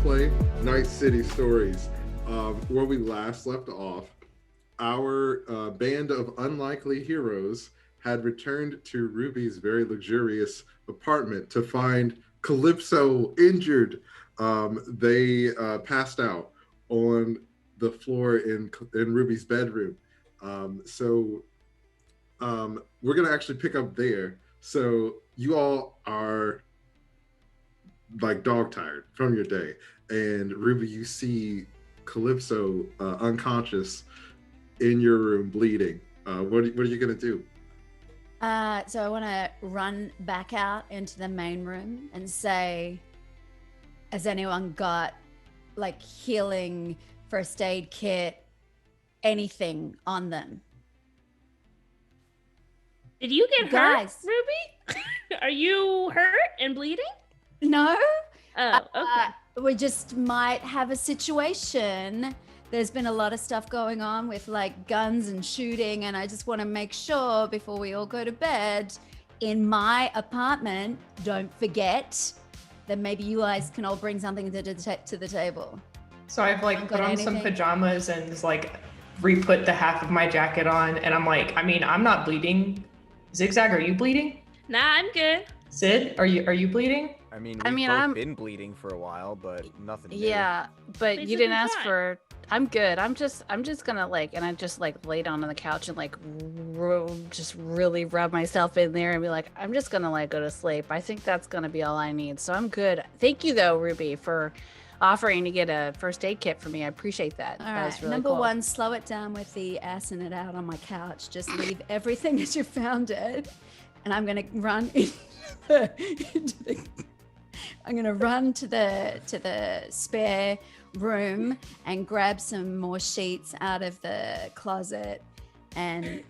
play Night City Stories. Where we last left off, our band of unlikely heroes had returned to Ruby's very luxurious apartment to find Calypso injured. They passed out on the floor in Ruby's bedroom. We're gonna actually pick up there. So you all are like dog tired from your day, and Ruby, you see Calypso unconscious in your room, bleeding. What are you gonna do? So I want to run back out into the main room and say, has anyone got like healing first aid kit, anything on them? Did you get Guys. hurt, Ruby? Are you hurt and bleeding? No. Oh, okay. We just might have a situation. There's been a lot of stuff going on with like guns and shooting, and I just want to make sure before we all go to bed in my apartment, don't forget that maybe you guys can all bring something to the table. So I've like put on some anything? pajamas and just like re-put the half of my jacket on, and I'm like, I mean, I'm not bleeding. Zig Zag, are you bleeding? Nah, I'm good. Sid, are you bleeding? I mean, we've both been bleeding for a while, but nothing new. Yeah, but you Basically didn't ask fine. for. I'm good. I'm just gonna like, and I just like lay down on the couch and like just really rub myself in there and be like, I'm just gonna like go to sleep. I think that's gonna be all I need. So I'm good. Thank you though, Ruby, for offering to get a first aid kit for me. I appreciate that. All That was right. really Number cool. one, slow it down with the assing it out on my couch. Just leave everything as you found it. And I'm gonna run I'm gonna run to the spare room and grab some more sheets out of the closet and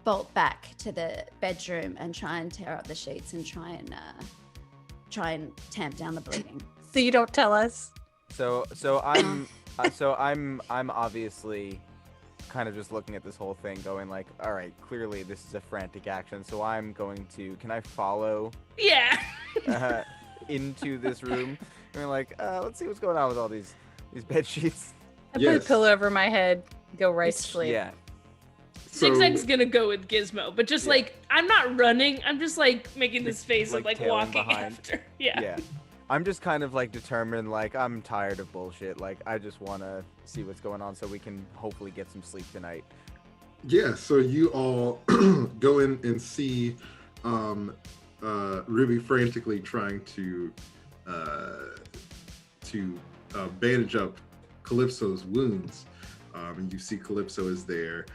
bolt back to the bedroom and try and tear up the sheets and try and tamp down the bleeding. So you don't tell us. So I'm obviously kind of just looking at this whole thing, going like, all right, clearly this is a frantic action. So I'm going to. Can I follow Yeah. into this room? And like, let's see what's going on with all these bed sheets. I put Yes. a pillow over my head, go right to sleep. Yeah. Zig Zag's gonna go with Gizmo, but just like, I'm not running. I'm just like making this face of like tailing walking behind. after. Yeah. Yeah. I'm just kind of like determined, like I'm tired of bullshit. Like I just want to see what's going on so we can hopefully get some sleep tonight. Yeah, so you all go in and see Ruby frantically trying to bandage up Calypso's wounds. And you see Calypso is there.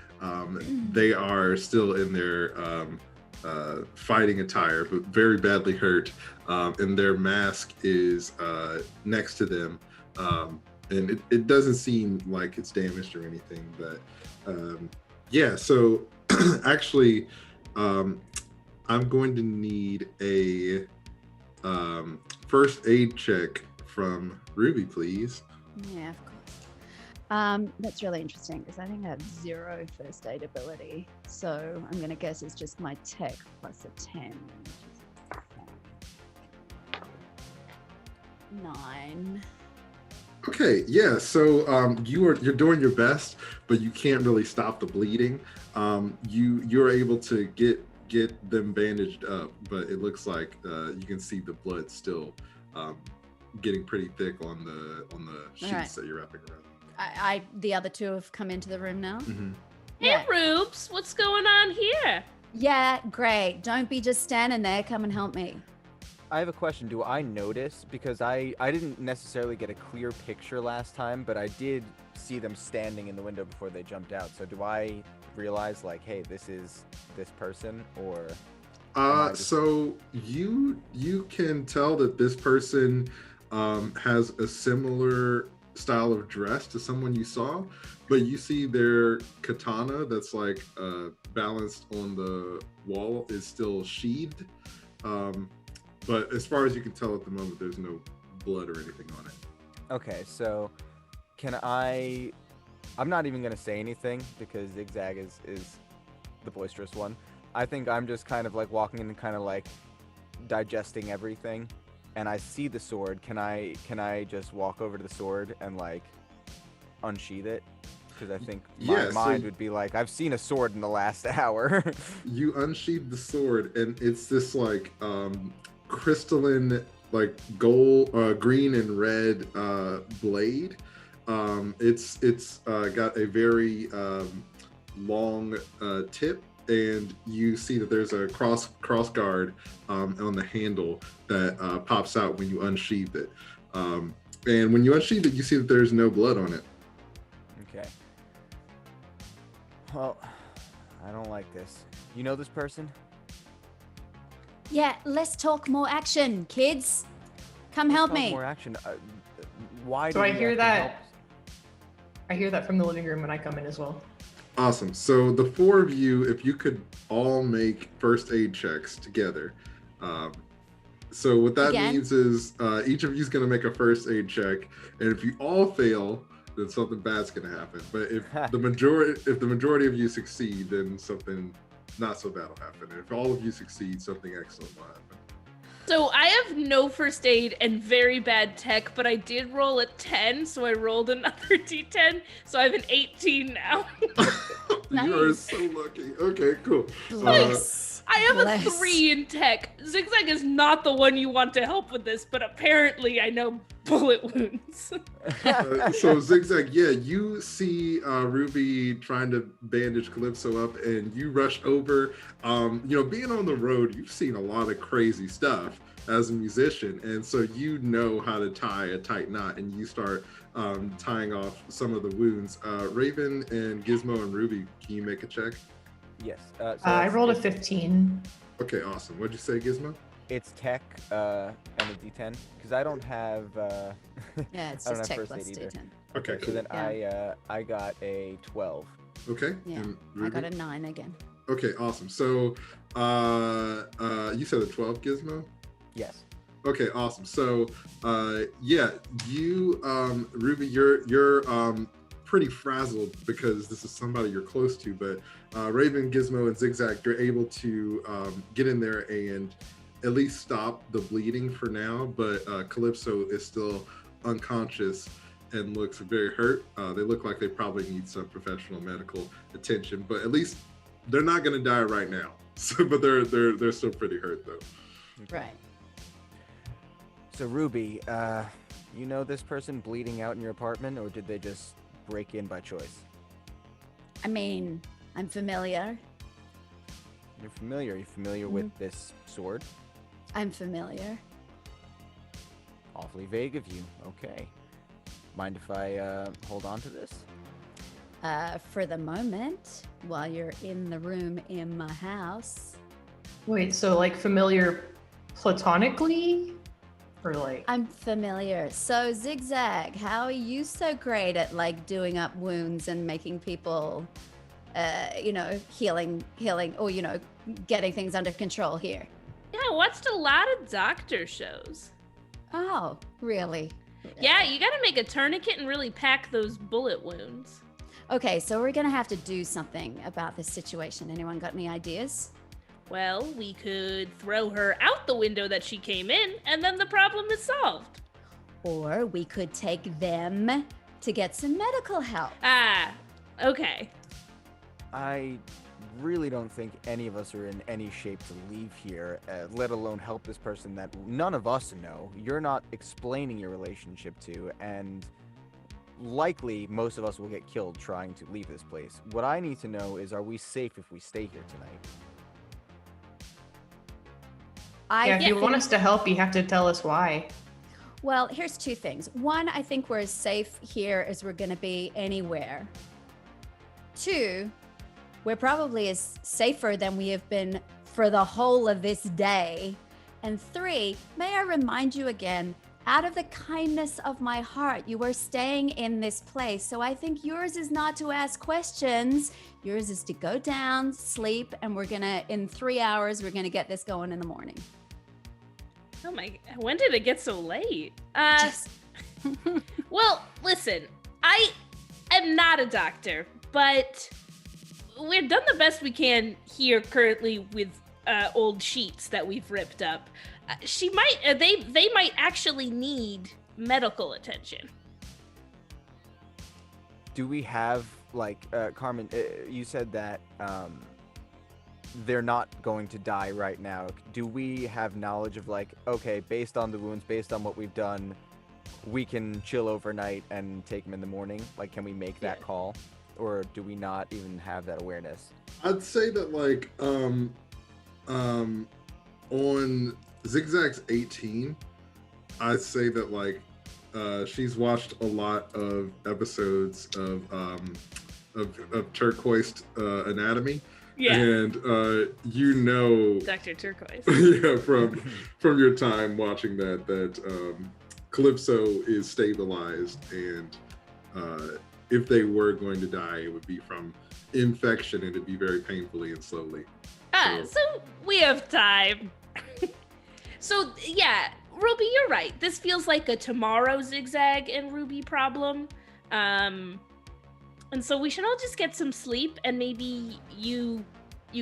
They are still in their fighting attire, but very badly hurt. And their mask is next to them. And it doesn't seem like it's damaged or anything, but yeah, so actually, I'm going to need a first aid check from Ruby, please. Yeah, of course. That's really interesting because I think I have 0 first aid ability. So I'm going to guess it's just my tech plus a 10. Which is 9. Okay, yeah, so you're doing your best, but you can't really stop the bleeding. You're able to get them bandaged up, but it looks like you can see the blood still getting pretty thick on the sheets right. that you're wrapping around. The other two have come into the room now. Mm-hmm. Hey, Yeah. Rubes, what's going on here? Yeah, great. Don't be just standing there. Come and help me. I have a question. Do I notice, because I didn't necessarily get a clear picture last time, but I did see them standing in the window before they jumped out. So do I realize like, hey, this is this person, or? So you can tell that this person has a similar style of dress to someone you saw, but you see their katana that's like balanced on the wall is still sheathed. But as far as you can tell at the moment, there's no blood or anything on it. Okay, so I'm not even gonna say anything because Zig Zag is the boisterous one. I think I'm just kind of like walking and kind of like digesting everything and I see the sword, can I just walk over to the sword and like unsheath it? Because I think my mind would be like, I've seen a sword in the last hour. You unsheath the sword, and it's this like crystalline, like gold, green and red blade. It's got a very long tip, and you see that there's a cross guard on the handle that pops out when you unsheath it. And when you unsheath it, you see that there's no blood on it. Okay. Well, I don't like this. You know this person? Yeah, let's talk more action, kids. Come help me. More action. Why So do I we hear have to that. help? I hear that from the living room when I come in as well. Awesome. So the four of you, if you could all make first aid checks together. So what that means is each of you is going to make a first aid check, and if you all fail, then something bad's going to happen. But if the majority of you succeed, then something not so bad will happen. And if all of you succeed, something excellent will happen. So I have no first aid and very bad tech, but I did roll a 10, so I rolled another d10, so I have an 18 now. You are so lucky. Okay, cool. I have a 3 in tech. Zig Zag is not the one you want to help with this, but apparently I know bullet wounds. So Zig Zag, yeah, you see Ruby trying to bandage Calypso up, and you rush over. Being on the road, you've seen a lot of crazy stuff as a musician, and so you know how to tie a tight knot, and you start tying off some of the wounds. Raven and Gizmo and Ruby, can you make a check? Yes. I rolled a 15. Okay, awesome. What'd you say, Gizmo? It's tech and a d10 because I don't have. Yeah, it's I don't just have tech first plus aid either. D10. Okay, So cool. then I got a 12. Okay. Yeah, And I Ruby? got a 9 again. Okay, awesome. So you said a 12, Gizmo? Yes. Okay, awesome. So you Ruby, you're pretty frazzled because this is somebody you're close to, but Raven, Gizmo, and Zig Zag, you're able to get in there and at least stop the bleeding for now, but Calypso is still unconscious and looks very hurt. They look like they probably need some professional medical attention, but at least they're not going to die right now. So, but they're still pretty hurt though. Right. So Ruby, you know this person bleeding out in your apartment, or did they just break in by choice? I mean, I'm familiar. You're familiar. Are you familiar with this sword? I'm familiar. Awfully vague of you. Okay. Mind if I hold on to this? For the moment, while you're in the room in my house. Wait, so like familiar platonically? Or like I'm familiar. So Zig Zag, how are you so great at like doing up wounds and making people, healing, or getting things under control here? Yeah, I watched a lot of doctor shows. Oh, really? Yeah, you gotta make a tourniquet and really pack those bullet wounds. Okay, so we're gonna have to do something about this situation. Anyone got any ideas? Well, we could throw her out the window that she came in, and then the problem is solved. Or we could take them to get some medical help. Ah, okay. I really don't think any of us are in any shape to leave here, let alone help this person that none of us know. You're not explaining your relationship to, and likely most of us will get killed trying to leave this place. What I need to know is, are we safe if we stay here tonight? if you want us to help, you have to tell us why. Well, here's two things. One, I think we're as safe here as we're going to be anywhere. Two, we're probably as safer than we have been for the whole of this day. And three, may I remind you again, out of the kindness of my heart, you are staying in this place. So I think yours is not to ask questions. Yours is to go down, sleep, and in 3 hours, we're gonna get this going in the morning. Oh my, when did it get so late? Well, listen, I am not a doctor, but we've done the best we can here currently with old sheets that we've ripped up. She might, they might actually need medical attention. Do we have, like, Carmen, you said that they're not going to die right now. Do we have knowledge of, like, okay, based on the wounds, based on what we've done, we can chill overnight and take them in the morning? Like, can we make that call? Or do we not even have that awareness? I'd say that, like, on Zig Zag's 18, I'd say that, like, she's watched a lot of episodes of Turquoise Anatomy. Yeah. And you know, Dr. Turquoise. yeah, from your time watching that Calypso is stabilized, and if they were going to die, it would be from infection, and it'd be very painfully and slowly. So we have time. So yeah, Ruby, you're right. This feels like a tomorrow Zig Zag and Ruby problem. And so we should all just get some sleep, and maybe you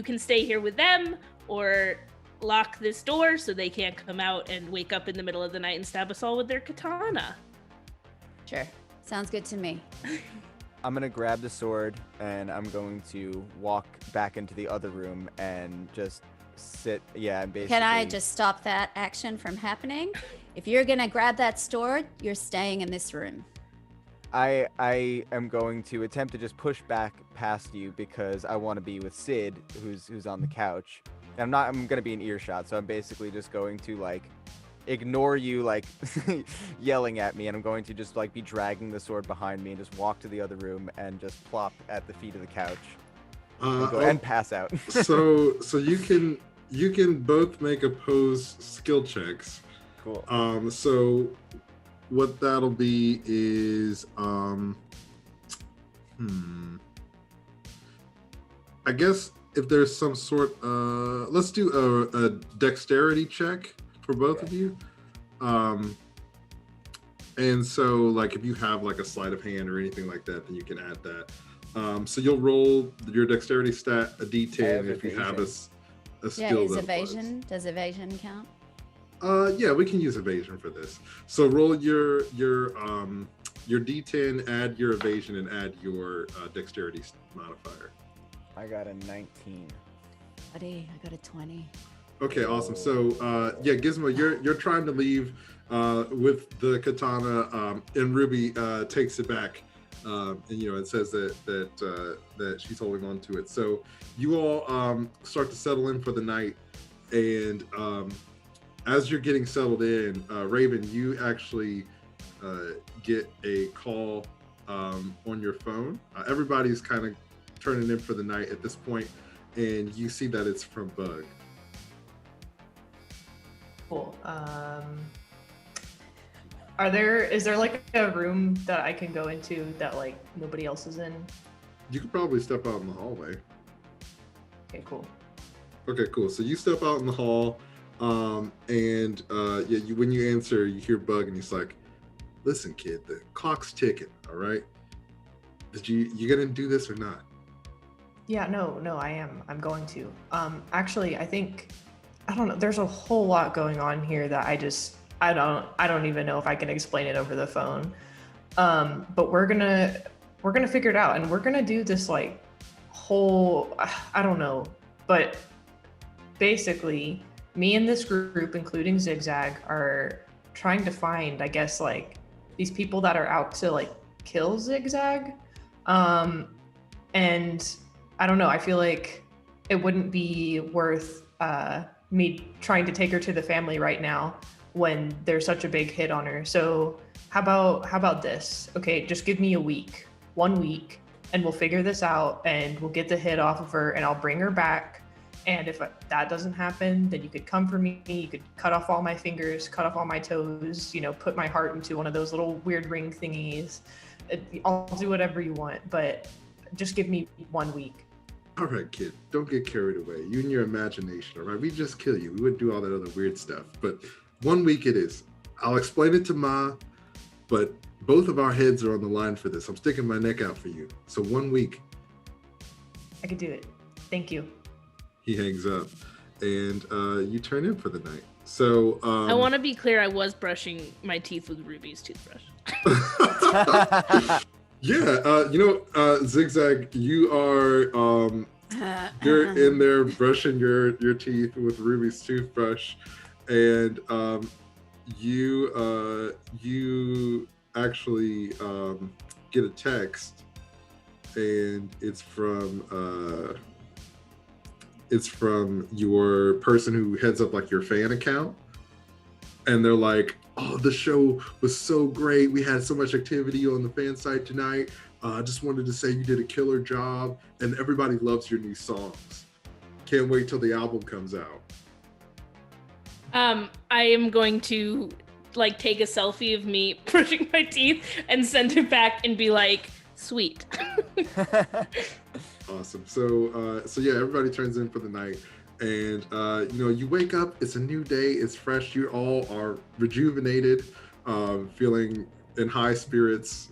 can stay here with them, or lock this door so they can't come out and wake up in the middle of the night and stab us all with their katana. Sure. Sounds good to me. I'm gonna grab the sword and I'm going to walk back into the other room and just sit. Yeah, and basically. Can I just stop that action from happening? If you're gonna grab that sword, you're staying in this room. I am going to attempt to just push back past you because I want to be with Sid, who's on the couch. I'm gonna be in earshot, so I'm basically just going to, like, ignore you, like, yelling at me, and I'm going to just, like, be dragging the sword behind me and just walk to the other room and just plop at the feet of the couch and pass out. so you can both make opposed skill checks. Cool. So what that'll be is I guess if there's some sort let's do a dexterity check for both of you. And so, like, if you have, like, a sleight of hand or anything like that, then you can add that. So you'll roll your dexterity stat, a d10, if you have a skill. Is evasion, does evasion count? Yeah, we can use evasion for this. So roll your d10, add your evasion, and add your dexterity modifier. I got a 19. Buddy, I got a 20. Okay, awesome. So yeah, Gizmo, you're trying to leave with the katana, and Ruby takes it back, and it says that she's holding on to it. So you all start to settle in for the night, and as you're getting settled in, Ravenne, you actually get a call on your phone. Everybody's kind of turning in for the night at this point, and you see that it's from Bug. Cool. Is there like a room that I can go into that, like, nobody else is in? You could probably step out in the hallway. Okay, cool. Okay, cool. So you step out in the hall, and when you answer, you hear Bug, and he's like, "Listen, kid, the clock's ticking. All right. You gonna do this or not?" Yeah, no, I am. I'm going to. Actually, I think, I don't know. There's a whole lot going on here that I don't even know if I can explain it over the phone. But we're gonna figure it out, and we're gonna do this, like, whole, I don't know, but basically me and this group, including Zig Zag, are trying to find, I guess, like, these people that are out to, like, kill Zig Zag. And I don't know, I feel like it wouldn't be worth me trying to take her to the family right now when there's such a big hit on her. So how about this? Okay, just give me 1 week, and we'll figure this out, and we'll get the hit off of her, and I'll bring her back. And if that doesn't happen, then you could come for me. You could cut off all my fingers, cut off all my toes, put my heart into one of those little weird ring thingies. I'll do whatever you want, but just give me 1 week. All right, kid, don't get carried away. You and your imagination, all right? We just kill you. We wouldn't do all that other weird stuff. But 1 week it is. I'll explain it to Ma, but both of our heads are on the line for this. I'm sticking my neck out for you. So 1 week. I could do it. Thank you. He hangs up. and you turn in for the night. So I want to be clear. I was brushing my teeth with Ruby's toothbrush. Yeah, Zig Zag, you are you're in there brushing your teeth with Ruby's toothbrush, and you actually get a text, and it's from your person who heads up like your fan account, and they're like, oh, the show was so great. We had so much activity on the fan site tonight. I just wanted to say you did a killer job, and everybody loves your new songs. Can't wait till the album comes out. I am going to take a selfie of me brushing my teeth and send it back and be like, sweet. Awesome. So yeah, everybody turns in for the night. And you wake up, it's a new day, it's fresh, you all are rejuvenated, feeling in high spirits,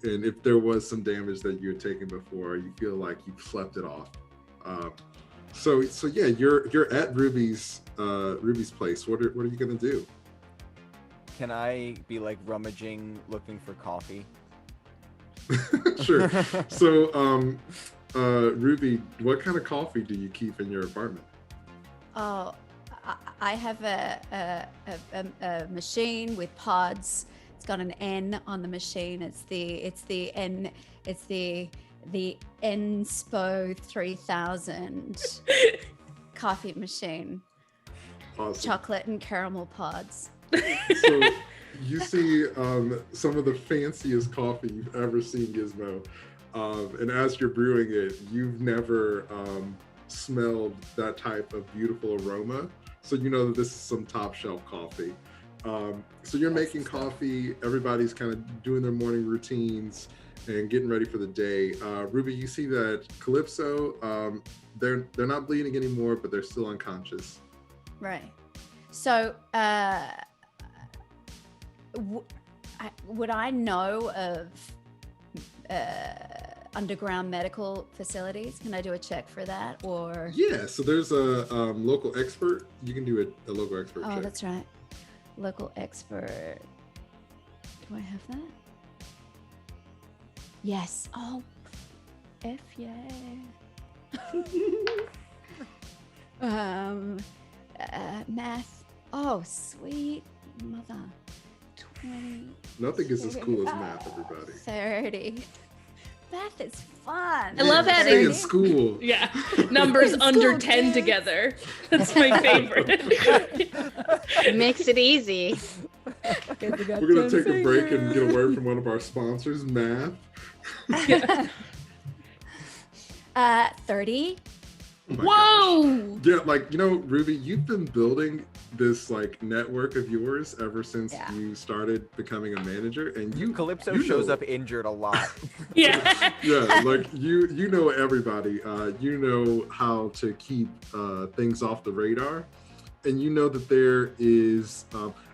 and if there was some damage that you had taken before, you feel like you slept it off. So yeah, you're at Ruby's place. What are you gonna do? Can I be rummaging, looking for coffee? Sure. So Ruby, what kind of coffee do you keep in your apartment? Oh, I have a machine with pods. It's got an N on the machine. It's the Enspo 3000 coffee machine. Awesome. Chocolate and caramel pods. So you see some of the fanciest coffee you've ever seen, Gizmo. And as you're brewing it, you've never smelled that type of beautiful aroma. So you know that this is some top shelf coffee. So you're making coffee, everybody's kind of doing their morning routines and getting ready for the day. Ruby, you see that Calypso, they're not bleeding anymore, but they're still unconscious. Right. So would I know of underground medical facilities? Can I do a check for that, or? Yeah, so there's a local expert. You can do a local expert check. Oh, that's right. Local expert. Do I have that? Yes. Oh, F yeah. Math. Oh, sweet mother. 20. Nothing is as cool as math, everybody. 30. Math is fun. I love Stay adding in school. Yeah, numbers under 10 together. That's my favorite. It makes it easy. We're gonna take a break and get a word from one of our sponsors, Math. 30. Oh my Whoa! gosh. Yeah, Ruby, you've been building this network of yours ever since you started becoming a manager, and Calypso shows up injured a lot. Yeah. Yeah, you know everybody. You know how to keep things off the radar, and you know that there is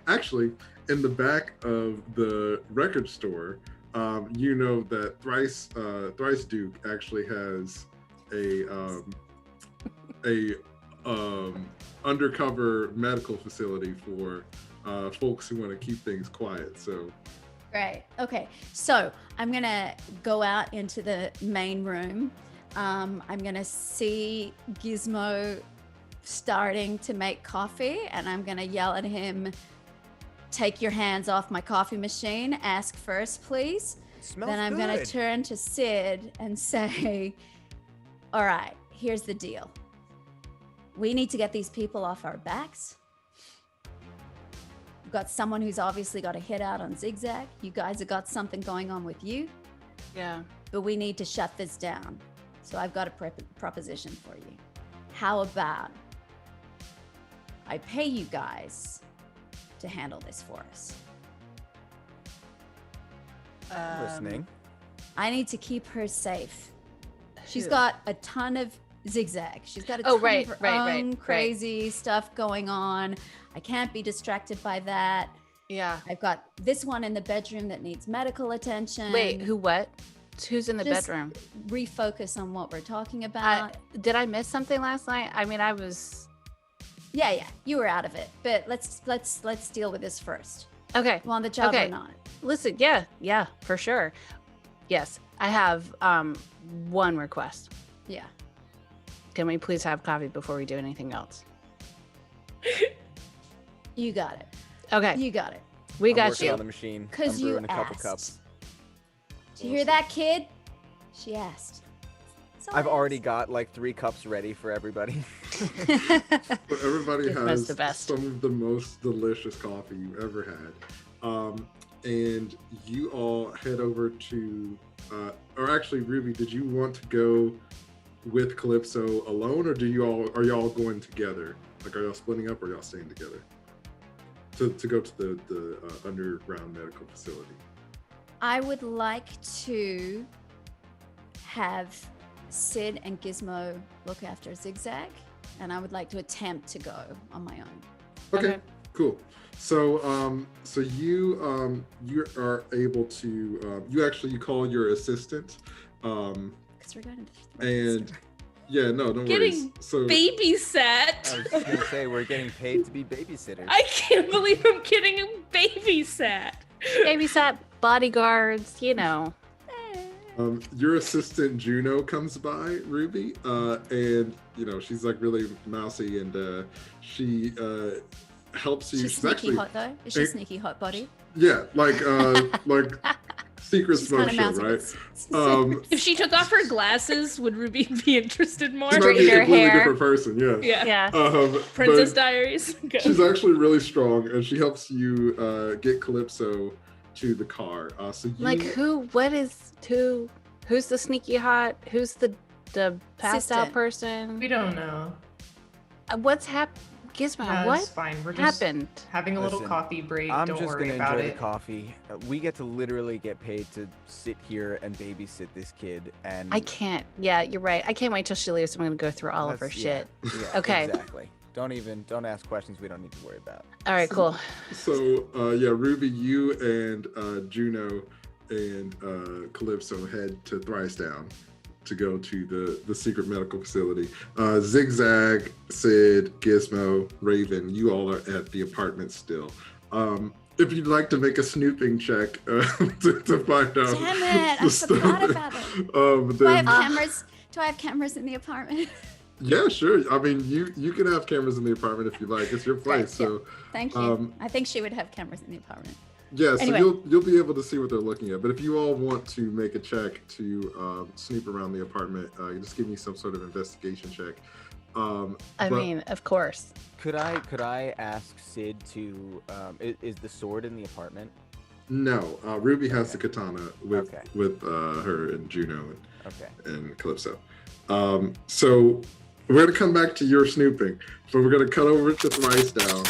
actually in the back of the record store. You know that Thrice Duke actually has a undercover medical facility for folks who want to keep things quiet. So Great. Okay. So I'm going to go out into the main room. I'm going to see Gizmo starting to make coffee, and I'm going to yell at him, take your hands off my coffee machine. Ask first, please. Then I'm going to turn to Sid and say, all right, here's the deal. We need to get these people off our backs. We've got someone who's obviously got a hit out on Zig Zag. You guys have got something going on with you. Yeah. But we need to shut this down. So I've got a proposition for you. How about I pay you guys to handle this for us? Listening. I need to keep her safe. She's Who? got a ton of zigzag. She's got a ton of her own crazy stuff going on. I can't be distracted by that. Yeah. I've got this one in the bedroom that needs medical attention. Wait, who what? Who's in the Just bedroom? refocus on what we're talking about. Did I miss something last night? I mean, I was Yeah, you were out of it, but let's deal with this first. okay. You on the job Okay. or not? Listen, yeah, for sure. Yes, I have one request. Yeah. Can we please have coffee before we do anything else? You got it. Okay, You got it. we I'm got working you. on the machine. 'Cause I'm you brewing a couple asked. cups. Did you hear that, kid? She asked. That's all I've I already asked. got like 3 cups ready for everybody. But everybody Gizmo's has the best. some of the most delicious coffee you've ever had. And you all head over to, or actually, Ruby, did you want to go with Calypso alone, or are y'all going together? Like, are y'all splitting up, or are y'all staying together to go to the underground medical facility? I would like to have Sid and Gizmo look after Zig Zag, and I would like to attempt to go on my own. Okay. Cool. So, so you are able to you call your assistant, Because we're going to and yeah, no, don't worry. Getting So babysat. I was just gonna say we're getting paid to be babysitters. I can't believe I'm getting babysat. Babysat, bodyguards, you know. your assistant Juno comes by, Ruby, and she's like really mousy, and she helps you. She's She's sneaky actually hot though. Is she Hey. sneaky hot body? yeah, like secret She's smoke kind of show, mousy. right? If she took off her glasses, would Ruby be interested more? She might be a Straighten her completely hair. different person. Yeah. Yeah. Yeah. Princess but Diaries. Go. she's actually really strong, and she helps you get Calypso to the car. So you, Like who's the sneaky hot? Who's the passed out Assistant. person? We don't know. What's happened? Gizmo, No, what it's fine. We're just happened? having a little Listen, coffee break. I'm Don't just worry gonna about enjoy it. the coffee. We get to literally get paid to sit here and babysit this kid, and I can't. Yeah, you're right. I can't wait till she leaves. I'm gonna go through all of her that's- shit. Yeah, Okay. Exactly. Don't ask questions we don't need to worry about. All right, cool. So yeah, Ruby, you and Juno and Calypso head to Thrice Down to go to the secret medical facility. Zig Zag, Sid, Gizmo, Ravenne, you all are at the apartment still. If you'd like to make a snooping check to find out. Damn it! I the forgot story, about it. then, Do I have cameras? Do I have cameras in the apartment? yeah, sure. I mean, you can have cameras in the apartment if you like. It's your place. yeah. So Thank you. I think she would have cameras in the apartment. yeah, so Anyway. you'll be able to see what they're looking at. But if you all want to make a check to snoop around the apartment, you just give me some sort of investigation check. I but- mean, of course. Could I ask Sid to? Is the sword in the apartment? No, Ruby has the katana with Okay. her and Juno Okay. and Calypso. So we're gonna come back to your snooping, but we're gonna cut over to Thrice Down.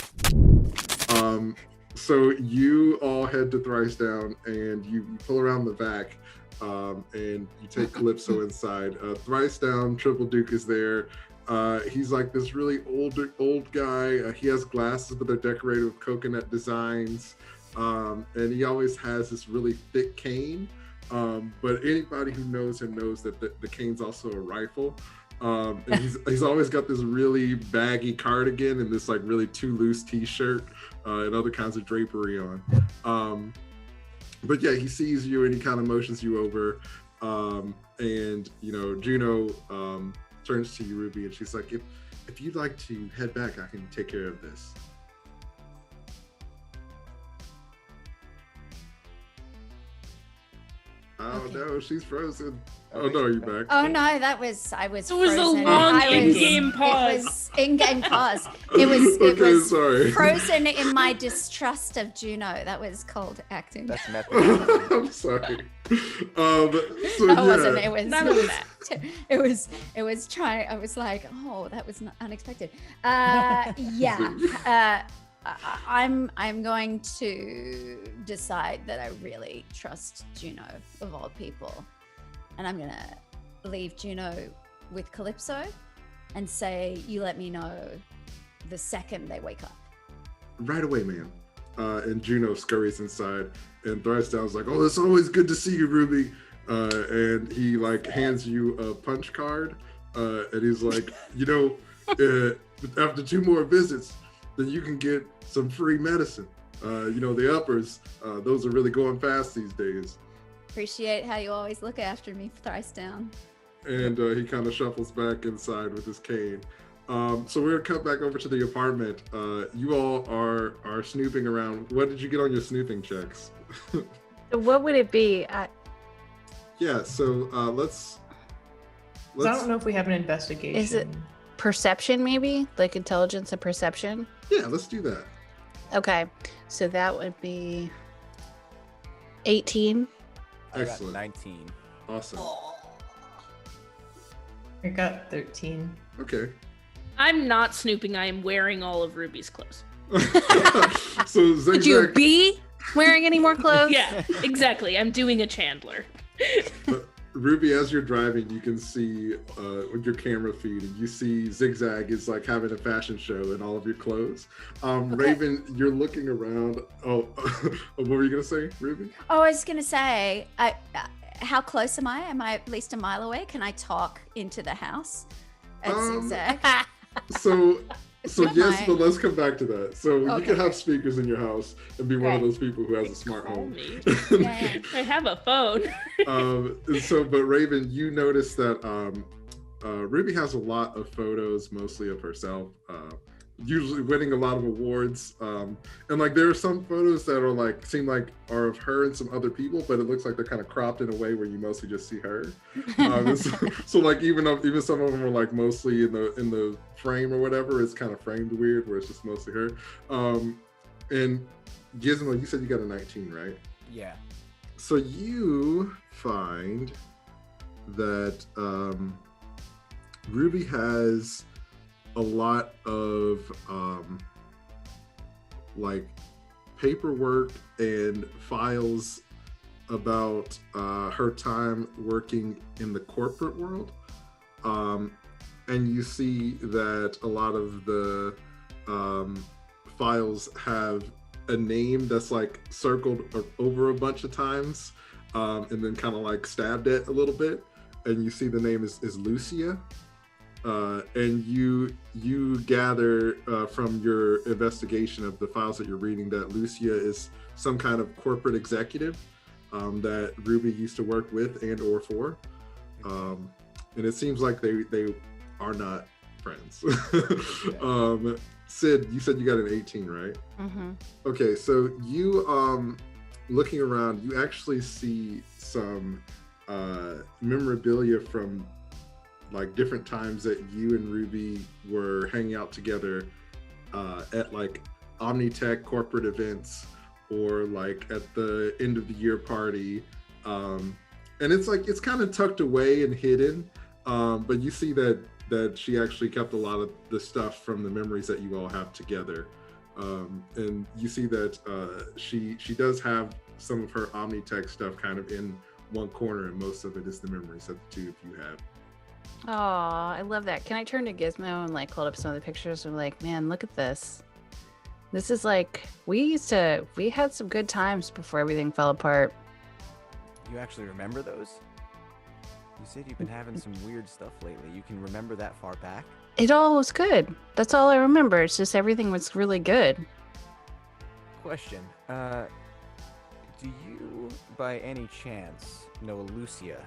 So you all head to Thrice Down, and you pull around the back, and you take Calypso inside. Thrice Down, Triple Duke is there. He's like this really old guy. He has glasses, but they're decorated with coconut designs. And he always has this really thick cane. But anybody who knows him knows that the cane's also a rifle. And he's always got this really baggy cardigan and this like really too loose t-shirt and other kinds of drapery on. But yeah, he sees you and he kind of motions you over. And Juno turns to you, Ruby, and she's like, if you'd like to head back, I can take care of this. Oh Okay. no, she's frozen. Oh, Oh no, are you back? Oh no, I was It was a frozen. long I was- in-game pause. It was in-game pause. It was Okay, sorry. frozen in my distrust of Juno. That was cold acting. That's method. I'm sorry. So No, yeah. it wasn't. It was None of that. It was trying. I was like, oh, that was not unexpected. Yeah. I'm going to decide that I really trust Juno of all people, and I'm gonna leave Juno with Calypso and say, you let me know the second they wake up. Right away, ma'am. And Juno scurries inside, and Thrice Down's like, oh, it's always good to see you, Ruby. and he like hands you a punch card, and he's like, after 2 more visits, then you can get some free medicine. The uppers, those are really going fast these days. Appreciate how you always look after me, Thrice Down. And he kind of shuffles back inside with his cane. So we're gonna cut back over to the apartment. You all are snooping around. What did you get on your snooping checks? What would it be? Yeah, so let's. I don't know if we have an investigation. Is it perception, maybe? Like intelligence and perception? Yeah, let's do that. Okay, so that would be 18. I got Excellent. 19. Awesome. I got 13. Okay. I'm not snooping. I am wearing all of Ruby's clothes. So Zig Would you Zag, be wearing any more clothes? Yeah, exactly. I'm doing a Chandler. Ruby, as you're driving, you can see with your camera feed, and you see Zig Zag is like having a fashion show in all of your clothes. Raven, you're looking around. Oh, what were you gonna say, Ruby? Oh, I was going to say, how close am I? Am I at least a mile away? Can I talk into the house at Zig Zag? So yes, Hi. but let's come back to that. So you Okay. can have speakers in your house and be one of Right. those people who has a smart Call home. me. Yeah. I have a phone. But Raven, you notice that Ruby has a lot of photos, mostly of herself, usually winning a lot of awards. And like there are some photos that are like seem like are of her and some other people, but it looks like they're kind of cropped in a way where you mostly just see her. So like even some of them are like mostly in the frame or whatever, it's kind of framed weird where it's just mostly her. And Gizmo, you said you got a 19, right? Yeah. So you find that Ruby has a lot of like paperwork and files about her time working in the corporate world. And you see that a lot of the files have a name that's like circled over a bunch of times, and then kind of like stabbed at a little bit. And you see the name is Lucia. And you gather from your investigation of the files that you're reading that Lucia is some kind of corporate executive that Ruby used to work with and or for. And it seems like they are not friends. Sid, you said you got an 18, right? Mm-hmm. Okay, so you looking around, you actually see some memorabilia from like different times that you and Ruby were hanging out together at like Omnitech corporate events or like at the end of the year party. And it's kind of tucked away and hidden, but you see that she actually kept a lot of the stuff from the memories that you all have together. And you see that she does have some of her Omnitech stuff kind of in one corner, and most of it is the memories that the two of you have. Oh, I love that. Can I turn to Gizmo and like hold up some of the pictures and be like, man, look at this. This is like, we had some good times before everything fell apart. You actually remember those? You said you've been having some weird stuff lately. You can remember that far back? It all was good. That's all I remember. It's just everything was really good. Question. Do you, by any chance, know Lucia?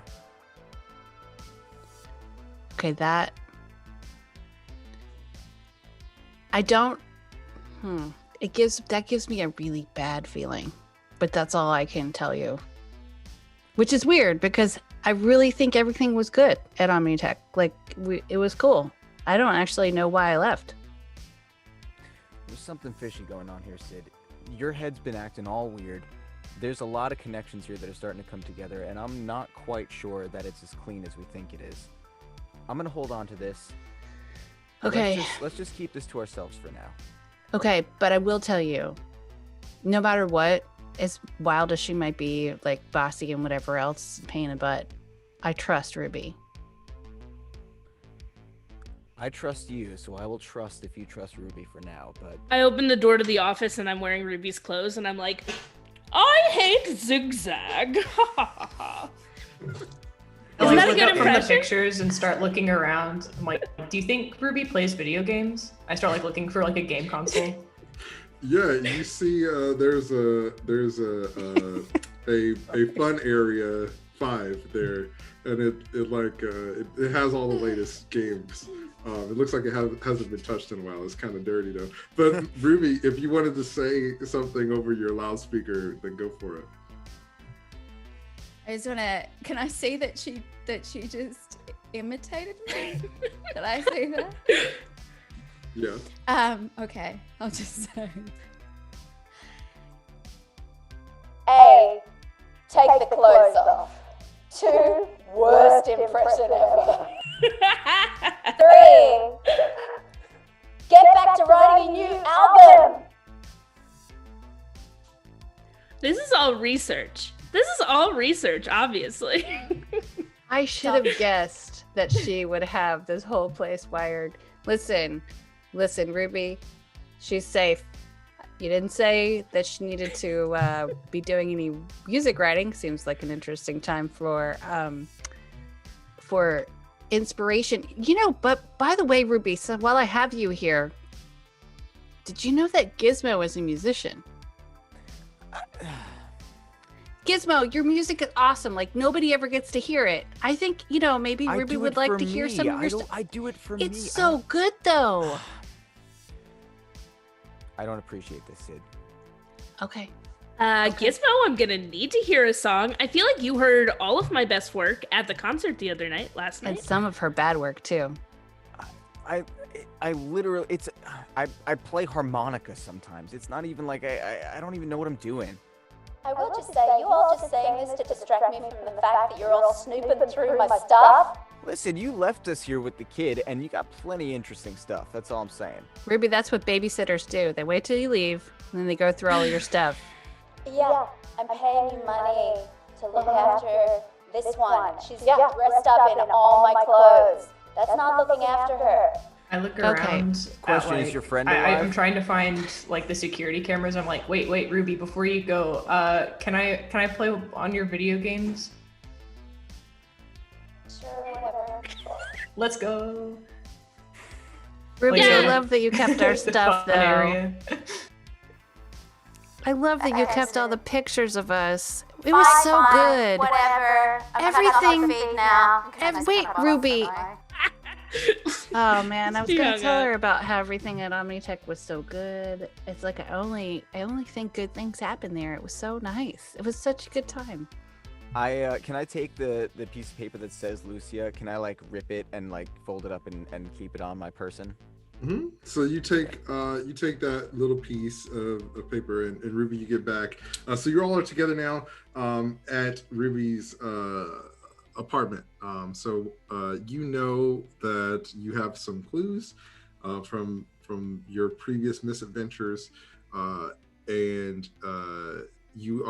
Okay, that I don't. That gives me a really bad feeling, but that's all I can tell you. Which is weird because I really think everything was good at Omnitech. Like it was cool. I don't actually know why I left. There's something fishy going on here, Sid. Your head's been acting all weird. There's a lot of connections here that are starting to come together, and I'm not quite sure that it's as clean as we think it is. I'm gonna hold on to this. Okay. Let's just keep this to ourselves for now. Okay, but I will tell you, no matter what, as wild as she might be, like bossy and whatever else, pain in the butt, I trust Ruby. I trust you, so I will trust if you trust Ruby for now, but I open the door to the office and I'm wearing Ruby's clothes and I'm like, I hate Zig Zag. I Isn't like that a look good up from the impression? pictures and start looking around. I'm like, do you think Ruby plays video games? I start like looking for like a game console. Yeah, you see, there's a fun area 5 there, and it has all the latest games. It looks like it hasn't been touched in a while. It's kind of dirty though. But Ruby, if you wanted to say something over your loudspeaker, then go for it. I just wanna. Can I say that she just imitated me? Did I say that? Yeah. Okay. I'll just say. A, take the clothes off. 2, worst impression ever. 3, get back to writing a new album. This is all research. Obviously. I should have guessed that she would have this whole place wired. Listen, Ruby, she's safe. You didn't say that she needed to be doing any music writing. Seems like an interesting time for inspiration. But by the way, Ruby, so while I have you here, did you know that Gizmo is a musician? Gizmo, your music is awesome. Like, nobody ever gets to hear it. I think, maybe Ruby would like to hear some of your stuff. I do it for me. It's so good, though. I don't appreciate this, Sid. Okay. Gizmo, I'm gonna need to hear a song. I feel like you heard all of my best work at the concert the other night, last night. And some of her bad work, too. I literally, I play harmonica sometimes. It's not even like I don't even know what I'm doing. I will just say, you all just saying this to distract me from the fact that you're all snooping through my stuff. Listen, you left us here with the kid, and you got plenty of interesting stuff. That's all I'm saying. Ruby, that's what babysitters do. They wait till you leave, and then they go through all of your stuff. Yeah, I'm paying you money to look after this one. She's dressed up in all my clothes. That's not looking after her. I look Okay. around. Question, at, is your friend I'm alive? trying to find like the security cameras. I'm like, wait, Ruby, before you go, can I play on your video games? Sure, whatever. Let's go. Ruby, Like, I so- love that you kept our stuff, though. Fun area. I love that you kept all the pictures of us. It was so good. Whatever. Everything- now. Wait, Ruby. Oh man, I was She gonna hung tell up. her about how everything at Omnitech was so good. It's like I only think good things happen there. It was so nice. It was such a good time. Can I take the piece of paper that says Lucia? Can I like rip it and like fold it up and keep it on my person? Mm-hmm. So you take that little piece of paper, and Ruby, you get back. So you all are together now at Ruby's apartment. So you know that you have some clues from your previous misadventures, and you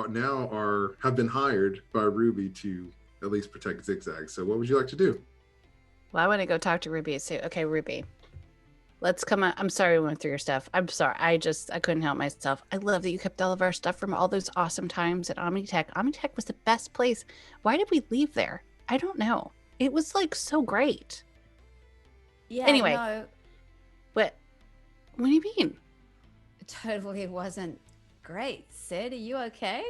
have been hired by Ruby to at least protect Zig Zag. So what would you like to do? Well, I want to go talk to Ruby. So, okay, Ruby, let's come on. I'm sorry we went through your stuff. I'm sorry. I couldn't help myself. I love that you kept all of our stuff from all those awesome times at Omnitech. Omnitech was the best place. Why did we leave there? I don't know. It was like so great. Yeah. Anyway. No, What do you mean? it totally wasn't great. Sid, are you okay?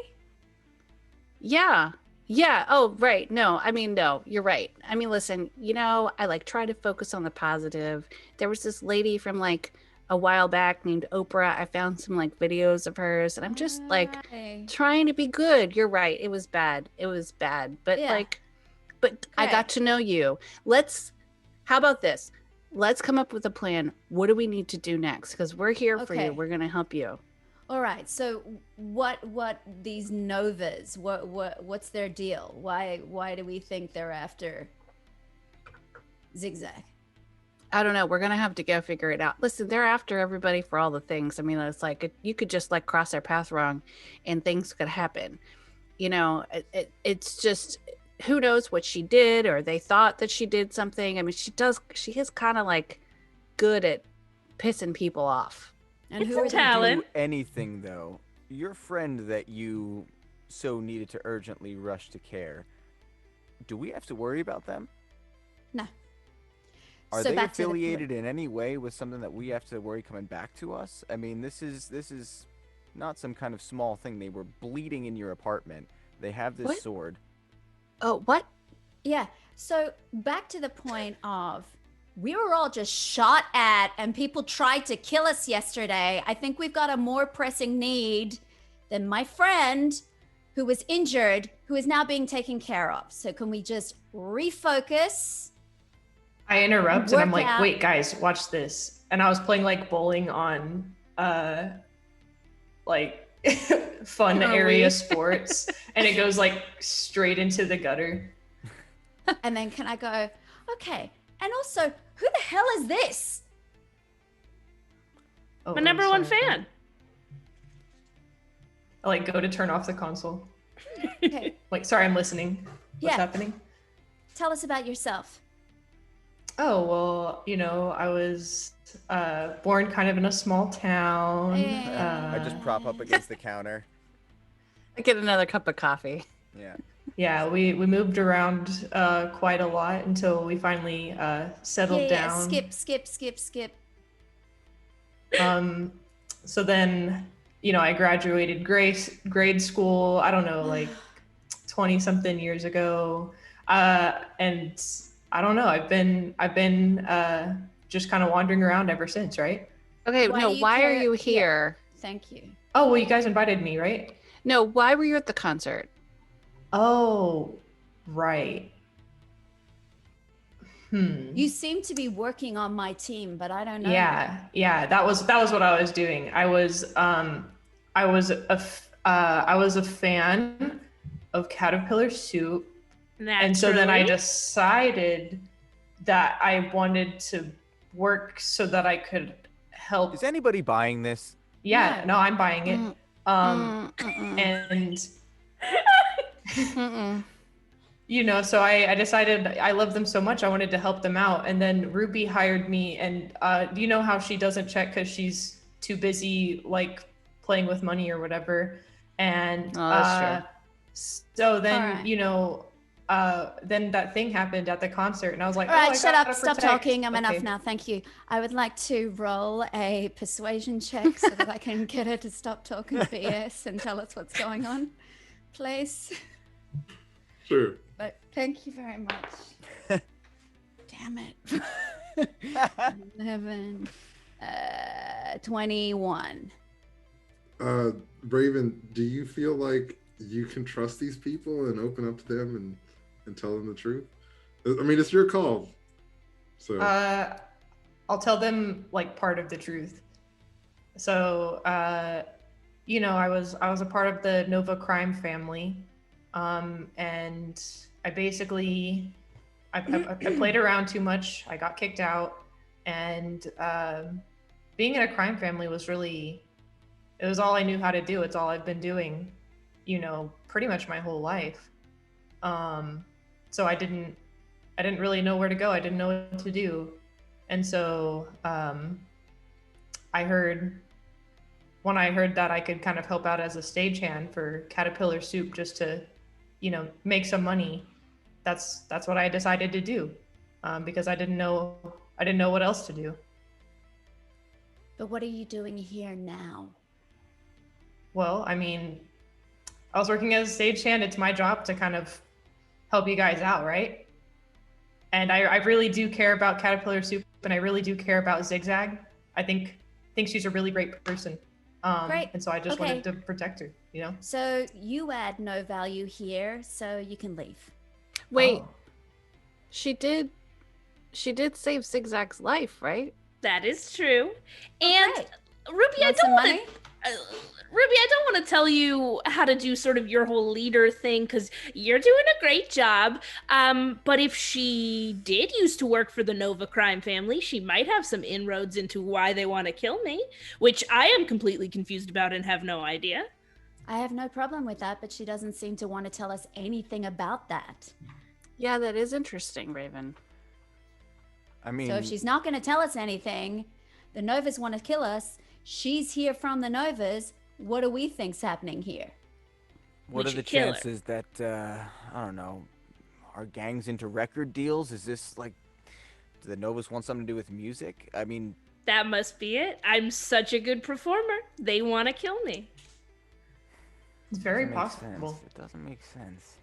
Yeah. Oh, right. No, you're right. I mean, listen, I like try to focus on the positive. There was this lady from like a while back named Oprah. I found some like videos of hers, and I'm just like Hi. trying to be good. You're right. It was bad. But Yeah. but I got Correct. to know you. How about this? Let's come up with a plan. What do we need to do next? Because we're here for Okay. you. We're going to help you. All right. So what these Novas? What's their deal? Why do we think they're after Zig Zag? I don't know. We're going to have to go figure it out. Listen, they're after everybody for all the things. I mean, it's like you could just like cross their path wrong and things could happen. It's just who knows what she did, or they thought that she did something. I mean, she is kind of like good at pissing people off. And It's who a are they? talent. Do anything though. Your friend that you so needed to urgently rush to care. do we have to worry about them? No. Are So they back to the affiliated in any way with something that we have to worry coming back to us? I mean, this is not some kind of small thing. They were bleeding in your apartment. They have this What? sword. Oh, what? Yeah. So back to the point of we were all just shot at and people tried to kill us yesterday. I think we've got a more pressing need than my friend who was injured, who is now being taken care of. So can we just refocus? I interrupt and I'm Work like, out. wait, guys, watch this. And I was playing like bowling on like fun Are area we? sports, and it goes like straight into the gutter. And then can I go, okay, and also, who the hell is this? Oh, My I'm number one sorry. fan. I like go to turn off the console. Okay, Like, sorry, I'm listening. What's Yeah. happening? tell us about yourself. Oh, well, I was born kind of in a small town. Eh. I just prop up against the counter. I get another cup of coffee. Yeah. Yeah, we moved around quite a lot until we finally settled down. Skip. So then, I graduated grade school, I don't know, like 20 something years ago. And I don't know, I've been just kind of wandering around ever since, right? Okay, Why no, do you why are care- you yeah. here? Thank you. Oh, well, you guys invited me, right? No, why were you at the concert? Oh, right. You seem to be working on my team, but I don't know. Yeah, that was what I was doing. I was a fan of Caterpillar Soup, and so then I Naturally. decided that I wanted to work so that I could help. Is anybody buying this? Yeah, No. no, I'm buying it. And so I decided I love them so much I wanted to help them out, and then Ruby hired me, and do you know how she doesn't check because she's too busy like playing with money or whatever, and that's so then Alright. then that thing happened at the concert, and I was like, All right, I shut up. gotta Stop protect. talking. I'm enough Okay. now. Thank you. I would like to roll a persuasion check so that I can get her to stop talking BS and tell us what's going on, please. Sure. But thank you very much. Damn it. 11, 21. Raven, do you feel like you can trust these people and open up to them and tell them the truth? I mean, it's your call. So I'll tell them like part of the truth. So I was a part of the Nova crime family, and I basically I played around too much. I got kicked out, and being in a crime family was it was all I knew how to do. It's all I've been doing, pretty much my whole life. So I didn't really know where to go. I didn't know what to do. And so when I heard that I could kind of help out as a stagehand for Caterpillar Soup just to, make some money, that's what I decided to do, because I didn't know what else to do. But what are you doing here now? Well, I mean, I was working as a stagehand. It's my job to kind of help you guys out, right? And I really do care about Caterpillar Soup, and I really do care about Zig Zag. I think she's a really great person. Great. And so I just Okay. wanted to protect her, So you add no value here, so you can leave. Wait, Oh. she did save Zig Zag's life, right? That is true. And Great. Ruby, You I want don't some want money? to. Ruby, I don't want to tell you how to do sort of your whole leader thing because you're doing a great job. But if she did used to work for the Nova crime family, she might have some inroads into why they want to kill me, which I am completely confused about and have no idea. I have no problem with that, but she doesn't seem to want to tell us anything about that. Yeah, that is interesting, Raven. I mean, So if she's not going to tell us anything, the Novas want to kill us. She's here from the Novas. What do we think's happening here? what we are the should kill her. chances that I don't know, Are gangs into record deals? Is this like, do the Novas want something to do with music? I mean, That must be it. I'm such a good performer. They want to kill me. It's very doesn't make possible. sense. It doesn't make sense.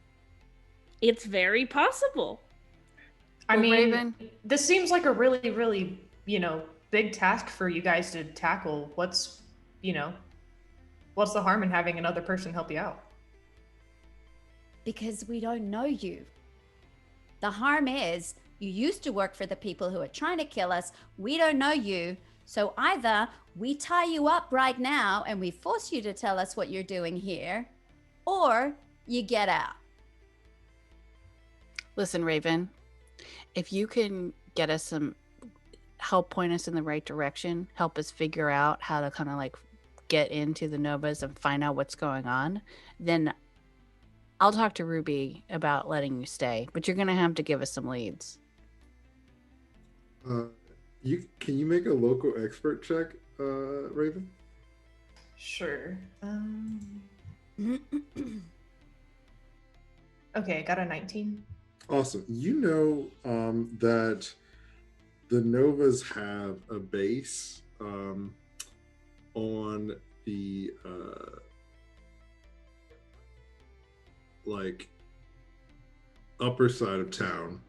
It's very possible. I Well, mean, Raven? this seems like a really, really, big task for you guys to tackle. What's the harm in having another person help you out? Because we don't know you. The harm is you used to work for the people who are trying to kill us. We don't know you. So either we tie you up right now and we force you to tell us what you're doing here, or you get out. Listen, Raven, if you can get us some help, point us in the right direction, help us figure out how to kind of like get into the Novas and find out what's going on, then I'll talk to Ruby about letting you stay, but you're going to have to give us some leads. Can you make a local expert check, Raven? Sure. Okay, I got a 19. Awesome. You know that the Novas have a base on the like upper side of town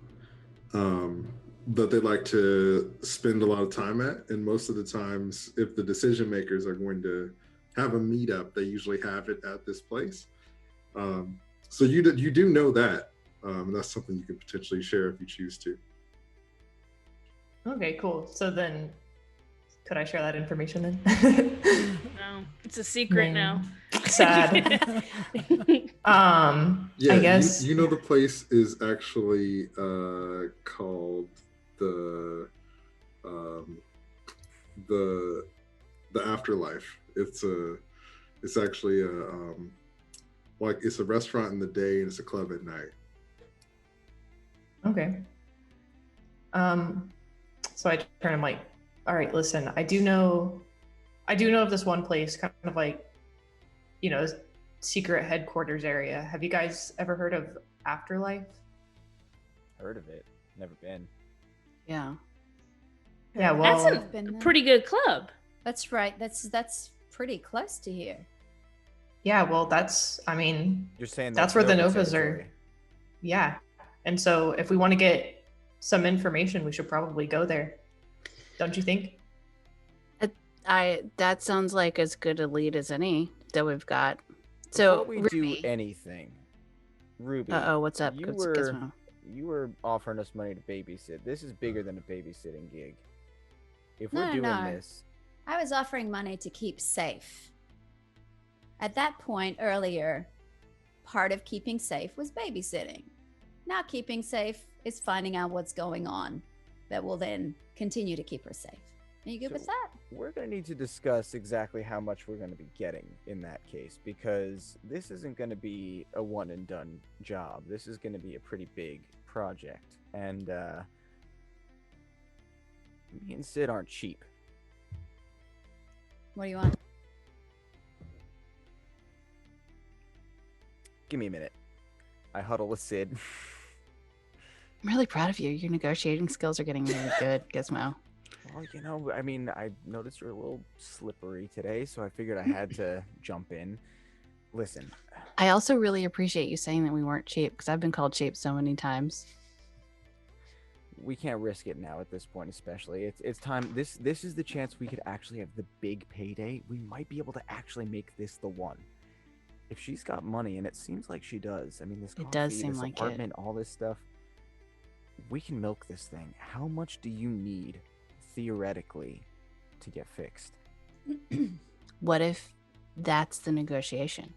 that they like to spend a lot of time at, and most of the times if the decision makers are going to have a meetup, they usually have it at this place. So you do know that, and that's something you could potentially share if you choose to. Okay, cool. So then, could I share that information then? No, it's a secret now. Sad. Yeah, I guess you know the place is actually called the Afterlife. It's actually it's a restaurant in the day and it's a club at night. Okay. So I turn him like, all right, listen, I do know of this one place, kind of like, secret headquarters area. Have you guys ever heard of Afterlife? Heard of it? Never been. Yeah. Yeah, well, That's a pretty good club. That's right. That's pretty close to here. yeah, well, You're saying that's where the Nova Novas territory. are. Yeah. And so if we want to get some information, we should probably go there. Don't you think? That sounds like as good a lead as any that we've got. So Before we do anything, Ruby. what's up? You were offering us money to babysit. This is bigger than a babysitting gig. If we're doing this, I was offering money to keep safe. At that point earlier, part of keeping safe was babysitting. Now keeping safe is finding out what's going on that will then continue to keep her safe. Are you good with that? we're going to need to discuss exactly how much we're going to be getting in that case, because this isn't going to be a one and done job. This is going to be a pretty big project, and me and Sid aren't cheap. What do you want? Give me a minute. I huddle with Sid. I'm really proud of you. Your negotiating skills are getting really good, Gizmo. Well, I mean, I noticed you're a little slippery today, so I figured I had to jump in. Listen. I also really appreciate you saying that we weren't cheap, because I've been called cheap so many times. We can't risk it now at this point, especially. It's time. This is the chance we could actually have the big payday. We might be able to actually make this the one. If she's got money, and it seems like she does. I mean, this coffee, does seem this like apartment, all this stuff. We can milk this thing. How much do you need, theoretically, to get fixed? What if that's the negotiation?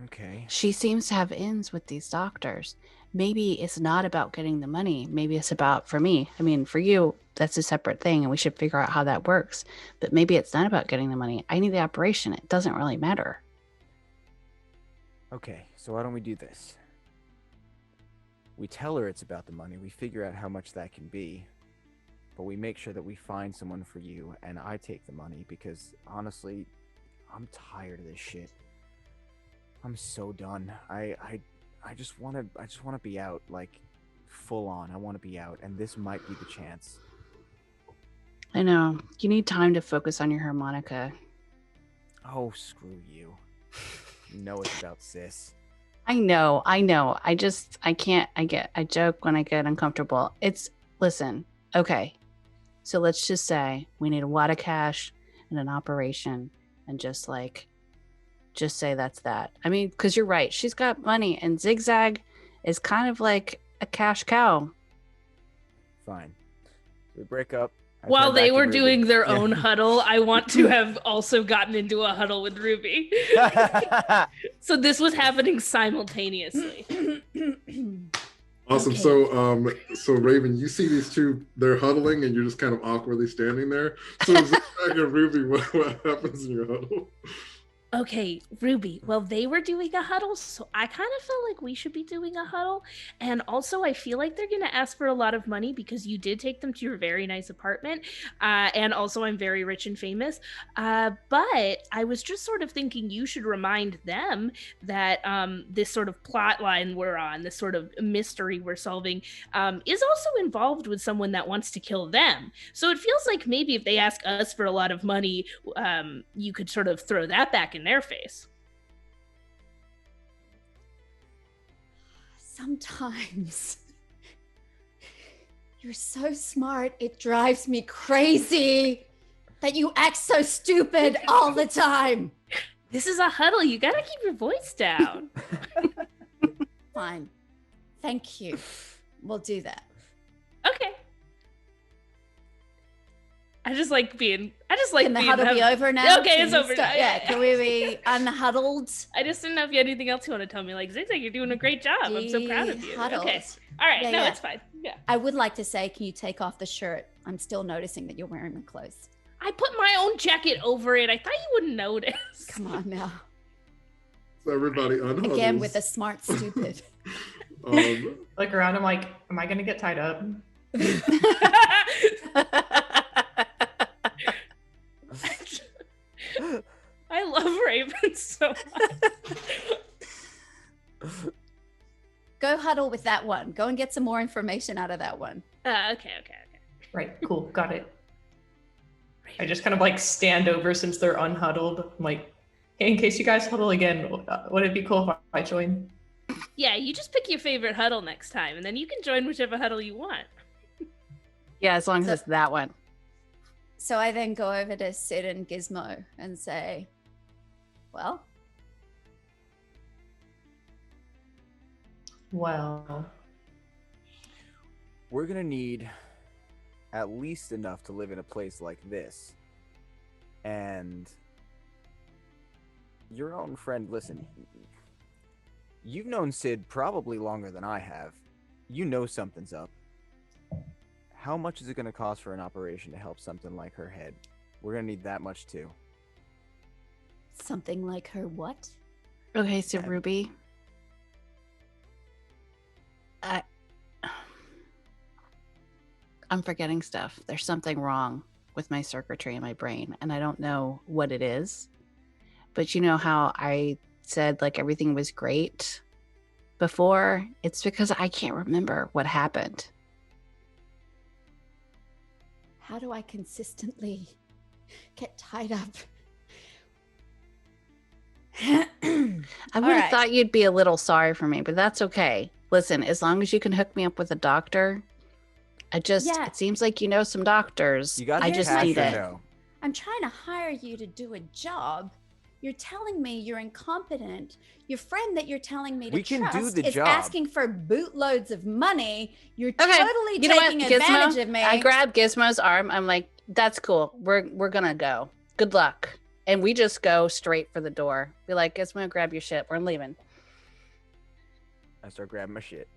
Okay. She seems to have ins with these doctors. Maybe it's not about getting the money. Maybe it's about, for me, I mean, for you, that's a separate thing, and we should figure out how that works. But maybe it's not about getting the money. I need the operation. It doesn't really matter. Okay, so why don't we do this? We tell her it's about the money. We figure out how much that can be. But we make sure that we find someone for you, and I take the money because, honestly, I'm tired of this shit. I'm so done. I just want to be out, like, full on. I want to be out, and this might be the chance. I know. You need time to focus on your harmonica. Oh, screw you. You know it's about sis. I know. I can't. I joke when I get uncomfortable. Listen, okay. So let's just say we need a lot of cash and an operation, and just say that's that. I mean, because you're right. She's got money, and Zig Zag is kind of like a cash cow. Fine. We break up. While they were doing their own huddle, I want to have also gotten into a huddle with Ruby. So this was happening simultaneously. Awesome. Okay. So Raven, you see these two, they're huddling and you're just kind of awkwardly standing there. So Zig Zag and Ruby, what happens in your huddle? Okay, Ruby, well, they were doing a huddle, so I kind of felt like we should be doing a huddle. And also, I feel like they're going to ask for a lot of money because you did take them to your very nice apartment. And also, I'm very rich and famous. But I was just sort of thinking you should remind them that this sort of plot line we're on, this sort of mystery we're solving, is also involved with someone that wants to kill them. So it feels like maybe if they ask us for a lot of money, you could sort of throw that back in their face. Sometimes you're so smart, it drives me crazy that you act so stupid all the time. This is a huddle. You gotta keep your voice down. Fine. Thank you. We'll do that. Okay. Can the huddle be over now? Okay, it's over now. Yeah, can we be unhuddled? I just didn't know if you had anything else you want to tell me. Like, Zig Zag, you're doing a great job. I'm so proud of you. Huddled. Okay. All right. Yeah. It's fine. Yeah. I would like to say, can you take off the shirt? I'm still noticing that you're wearing my clothes. I put my own jacket over it. I thought you wouldn't notice. Come on now. So everybody unhuddles. Again with a smart stupid. Look around, I'm like, am I gonna get tied up? I love Raven so much. Go huddle with that one. Go and get some more information out of that one. Okay. Right, cool, got it. I just kind of like stand over since they're unhuddled. I'm like, hey, in case you guys huddle again, would it be cool if I join? Yeah, you just pick your favorite huddle next time, and then you can join whichever huddle you want. Yeah, as long as it's that one. So I then go over to Sid and Gizmo and say, well, we're gonna need at least enough to live in a place like this. And your own friend, listen, you've known Sid probably longer than I have. You know something's up. How much is it going to cost for an operation to help something like her head? We're going to need that much too. Something like her what? Okay, so Ruby, I'm forgetting stuff. There's something wrong with my circuitry in my brain, and I don't know what it is. But you know how I said like everything was great before? It's because I can't remember what happened. How do I consistently get tied up? I would have thought you'd be a little sorry for me, but that's okay. Listen, as long as you can hook me up with a doctor, it seems like you know some doctors. I just need it. I'm trying to hire you to do a job. You're telling me you're incompetent. Your friend that you're telling me to trust is asking for bootloads of money. You're totally taking advantage of me. I grab Gizmo's arm. I'm like, that's cool. We're gonna go. Good luck. And we just go straight for the door. Be like, Gizmo, grab your shit. We're leaving. I start grabbing my shit.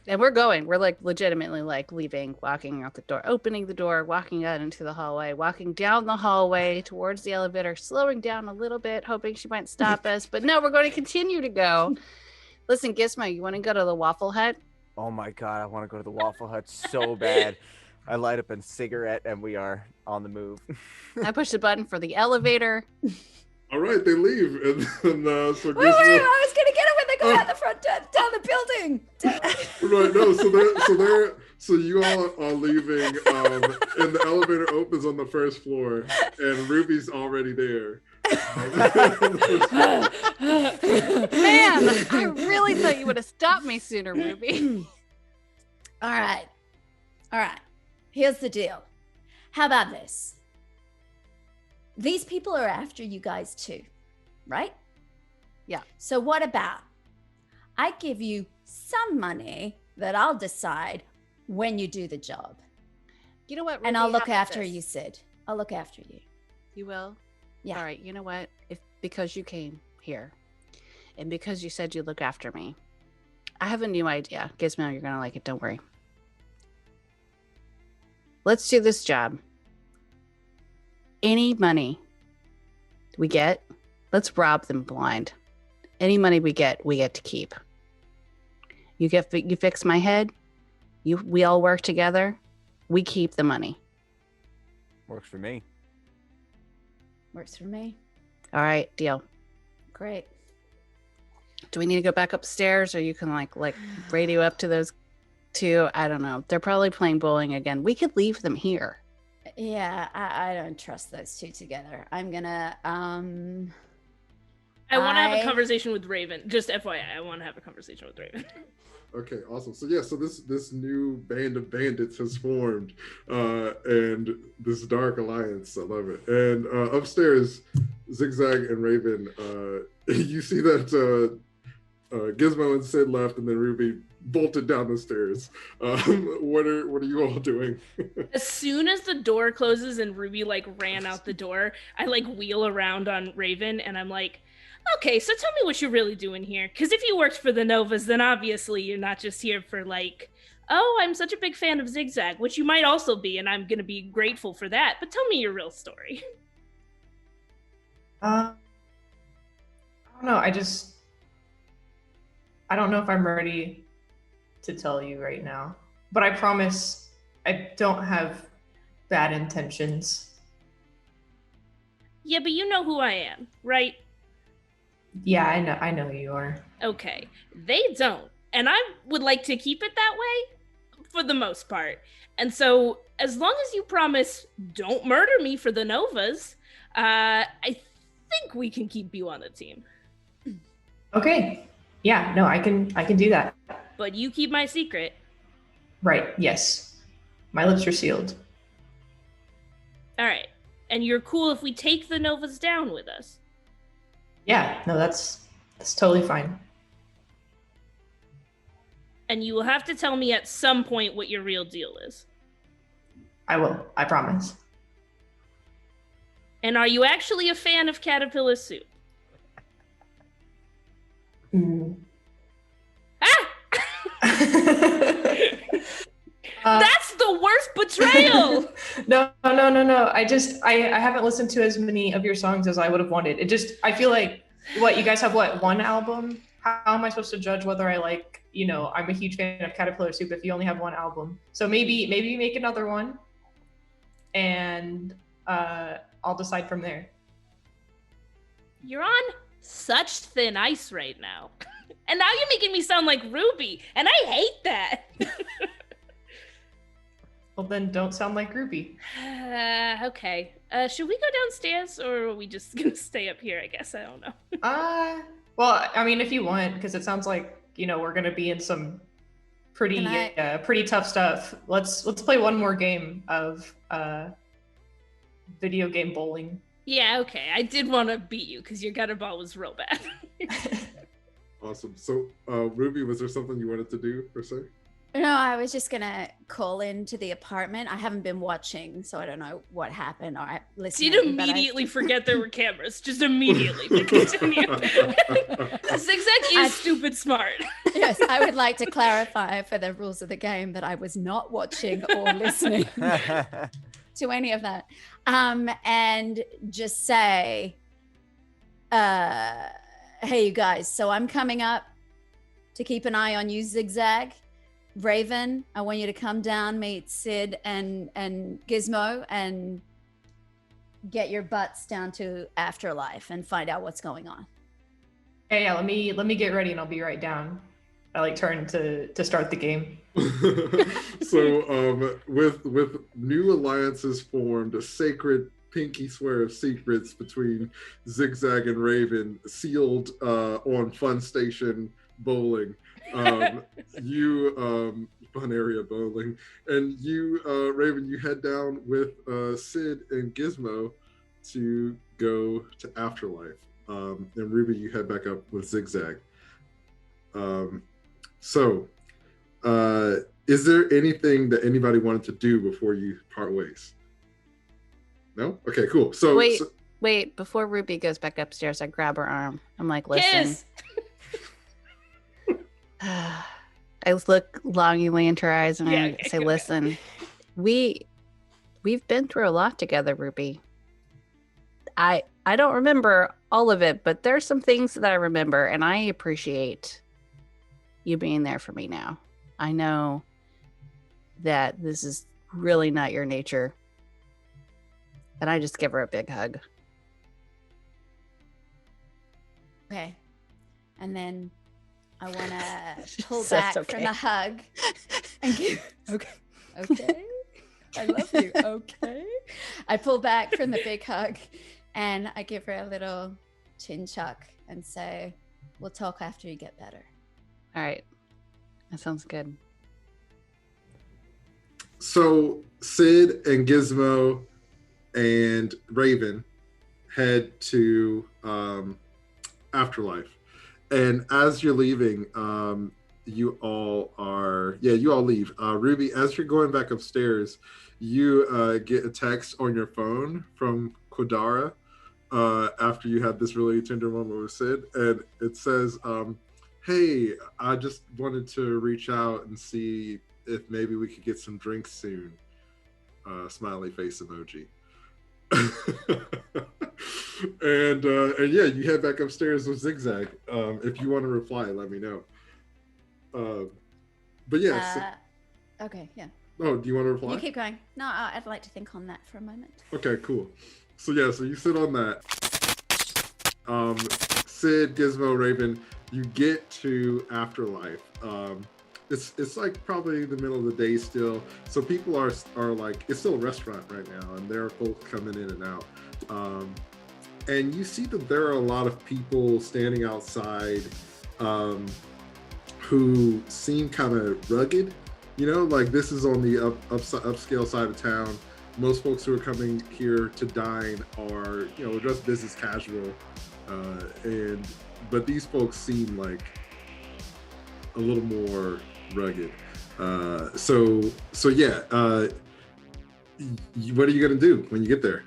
And we're going. We're like legitimately like leaving, walking out the door, opening the door, walking out into the hallway, walking down the hallway towards the elevator, slowing down a little bit, hoping she might stop us. But no, we're going to continue to go. Listen, Gizmo, you want to go to the Waffle Hut? Oh my God, I want to go to the Waffle Hut so bad. I light up a cigarette and we are on the move. I push the button for the elevator. All right, they leave, and then so Wait, Gizmo. I was gonna get it when they go out the front down the building. Right, no, so you all are leaving, and the elevator opens on the first floor, and Ruby's already there. Man, I really thought you would have stopped me sooner, Ruby. All right. Here's the deal. How about this? These people are after you guys too, right? Yeah. So what about I give you some money that I'll decide when you do the job. You know what, Ruby, And I'll look how about after this? you, Sid. I'll look after you. You will? Yeah. All right, you know what? Because you came here and because you said you look after me, I have a new idea. Gizmo, you're going to like it. Don't worry. Let's do this job. Any money we get, let's rob them blind. Any money we get to keep. You fix my head. We all work together. We keep the money. Works for me. Works for me. All right, deal. Great. Do we need to go back upstairs, or you can like radio up to those two? I don't know. They're probably playing bowling again. We could leave them here. Yeah, I don't trust those two together. I'm gonna I want to have a conversation with Ravenne. Just FYI, I want to have a conversation with Ravenne. Okay, awesome. So yeah, so this new band of bandits has formed, and this dark alliance. I love it. And upstairs, Zig Zag and Ravenne, you see that Gizmo and Sid left, and then Ruby bolted down the stairs. What are you all doing? As soon as the door closes and Ruby like ran out the door, I like wheel around on Ravenne, and I'm like, okay, so tell me what you're really doing here. Because if you worked for the Novas, then obviously you're not just here for like, oh, I'm such a big fan of Zig Zag, which you might also be, and I'm going to be grateful for that. But tell me your real story. I don't know. I don't know if I'm ready to tell you right now. But I promise I don't have bad intentions. Yeah, but you know who I am, right? Yeah, I know you are. Okay, they don't. And I would like to keep it that way for the most part. And so as long as you promise don't murder me for the Novas, I think we can keep you on the team. Okay. Yeah, no, I can do that. But you keep my secret. Right, yes. My lips are sealed. All right. And you're cool if we take the Novas down with us. Yeah, no, that's totally fine. And you will have to tell me at some point what your real deal is. I will, I promise. And are you actually a fan of caterpillar soup? Mm. Ah! That's the worst betrayal! No. I haven't listened to as many of your songs as I would have wanted. I feel like, you guys have one album? How am I supposed to judge whether I like, I'm a huge fan of Caterpillar Soup if you only have one album? So maybe make another one, and I'll decide from there. You're on such thin ice right now. And now you're making me sound like Ruby, and I hate that. Well, then don't sound like Ruby. Okay. Should we go downstairs, or are we just gonna stay up here? I guess I don't know. Well, I mean, if you want, because it sounds like we're gonna be in some pretty tough stuff. Let's play one more game of video game bowling. Yeah, okay. I did want to beat you because your gutter ball was real bad. Awesome. So, Ruby, was there something you wanted to do per se? No, I was just gonna call into the apartment. I haven't been watching, so I don't know what happened. Or I listened. You'd immediately forget there were cameras. Just immediately. But continue. Zig Zag is stupid smart. Yes, I would like to clarify for the rules of the game that I was not watching or listening to any of that. And just say, hey, you guys. So I'm coming up to keep an eye on you, Zig Zag. Ravenne, I want you to come down, meet Sid and Gizmo, and get your butts down to Afterlife and find out what's going on. Hey, yeah, let me get ready and I'll be right down. I like turn to start the game. So with new alliances formed, a sacred pinky swear of secrets between Zig Zag and Ravenne sealed on Fun Station Bowling. You fun area bowling, and you Ravenne, you head down with Sid and Gizmo to go to Afterlife, and Ruby, you head back up with Zig Zag. So is there anything that anybody wanted to do before you part ways? No? Okay, cool. So wait, before Ruby goes back upstairs, I grab her arm. I'm like, listen. Kiss! I look longingly into her eyes and I say, listen, we've been through a lot together, Ruby. I don't remember all of it, but there's some things that I remember, and I appreciate you being there for me now. I know that this is really not your nature. And I just give her a big hug. Okay. And then I want to pull back from the hug and give. Okay. I love you. Okay. I pull back from the big hug and I give her a little chin chuck and say, we'll talk after you get better. All right. That sounds good. So Sid and Gizmo and Ravenne head to Afterlife. And as you're leaving, you all leave. Ruby, as you're going back upstairs, you get a text on your phone from Kodara after you had this really tender moment with Sid. And it says, hey, I just wanted to reach out and see if maybe we could get some drinks soon. Smiley face emoji. and yeah, you head back upstairs with Zig Zag. If you want to reply, let me know. But yeah. Okay, yeah. Oh, do you want to reply? You keep going. No, I'd like to think on that for a moment. Okay, cool. So yeah, so you sit on that. Sid, Gizmo, Ravenne, you get to Afterlife. It's like probably the middle of the day still, so people are like, it's still a restaurant right now, and there are folks coming in and out. And you see that there are a lot of people standing outside who seem kind of rugged. You know, like this is on the upscale side of town. Most folks who are coming here to dine are, you know, just business casual, but these folks seem like a little more rugged. So yeah. What are you gonna do when you get there?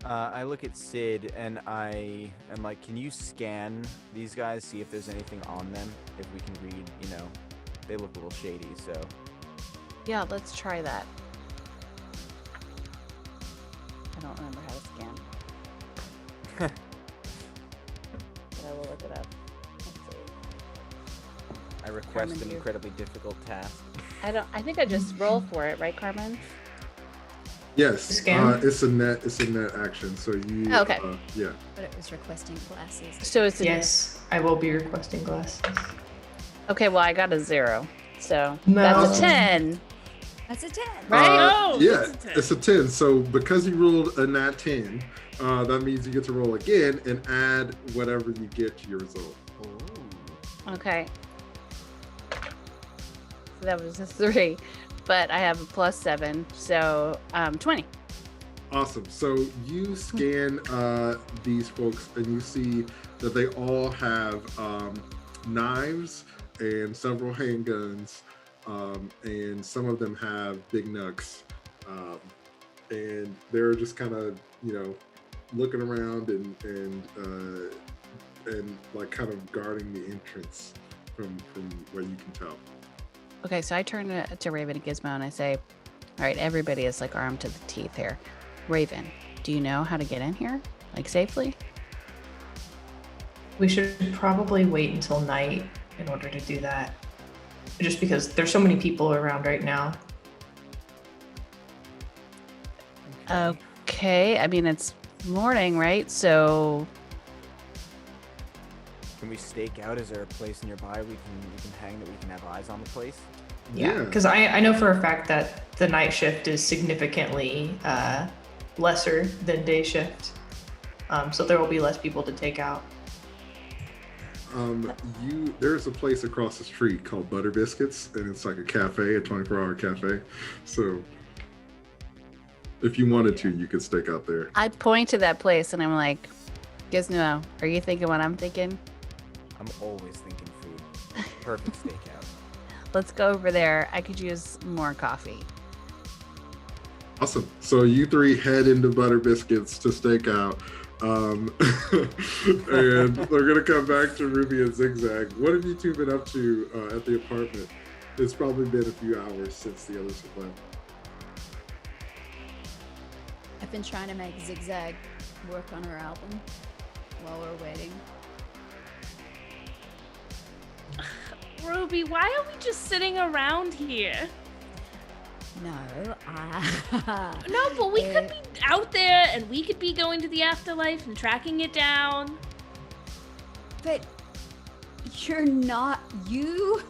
I look at Sid and I am like, can you scan these guys, see if there's anything on them, if we can read, you know, they look a little shady, so. Yeah, let's try that. I don't remember how to scan. But I will look it up. Let's see. I request Carmen, an incredibly difficult task. I think I just roll for it, right, Carmen? Yes, Scan? it's a net action. So you, okay. Yeah. But it was requesting glasses. So it's a Yes, I will be requesting glasses. Okay, well I got a 0, so No. that's a 10. That's a 10. Right? Oh, Yeah, it's a 10. it's a 10. So because you rolled a nat 10, that means you get to roll again and add whatever you get to your result. Okay. So that was a 3, but I have a +7, so 20. Awesome. So you scan these folks and you see that they all have knives and several handguns, and some of them have big nugs, and they're just kind of, you know, looking around and like kind of guarding the entrance from where you can tell. Okay, so I turn to Ravenne and Gizmo and I say, all right, everybody is like armed to the teeth here. Ravenne, do you know how to get in here, like safely? We should probably wait until night in order to do that. Just because there's so many people around right now. Okay, I mean, it's morning, right? So Can we stake out? Is there a place nearby we can hang that we can have eyes on the place? Yeah, because I know for a fact that the night shift is significantly lesser than day shift. So there will be less people to take out. There's a place across the street called Butter Biscuits, and it's like a cafe, a 24-hour cafe. So if you wanted to, you could stake out there. I point to that place and I'm like, Gizmo, are you thinking what I'm thinking? I'm always thinking food. Perfect stakeout. Let's go over there. I could use more coffee. Awesome. So you three head into Butter Biscuits to stake out. And we're gonna come back to Ruby and Zig Zag. What have you two been up to at the apartment? It's probably been a few hours since the others have left. I've been trying to make Zig Zag work on her album while we're waiting. Ruby, why are we just sitting around here? No, No, but we could be out there and we could be going to the afterlife and tracking it down. But you're not. You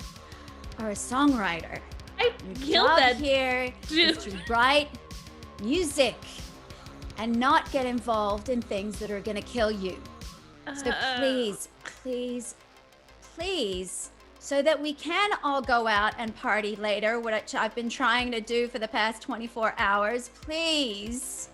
are a songwriter. I Your killed job that here is to write music and not get involved in things that are gonna kill you. So please, please, please, so that we can all go out and party later, which I've been trying to do for the past 24 hours, please.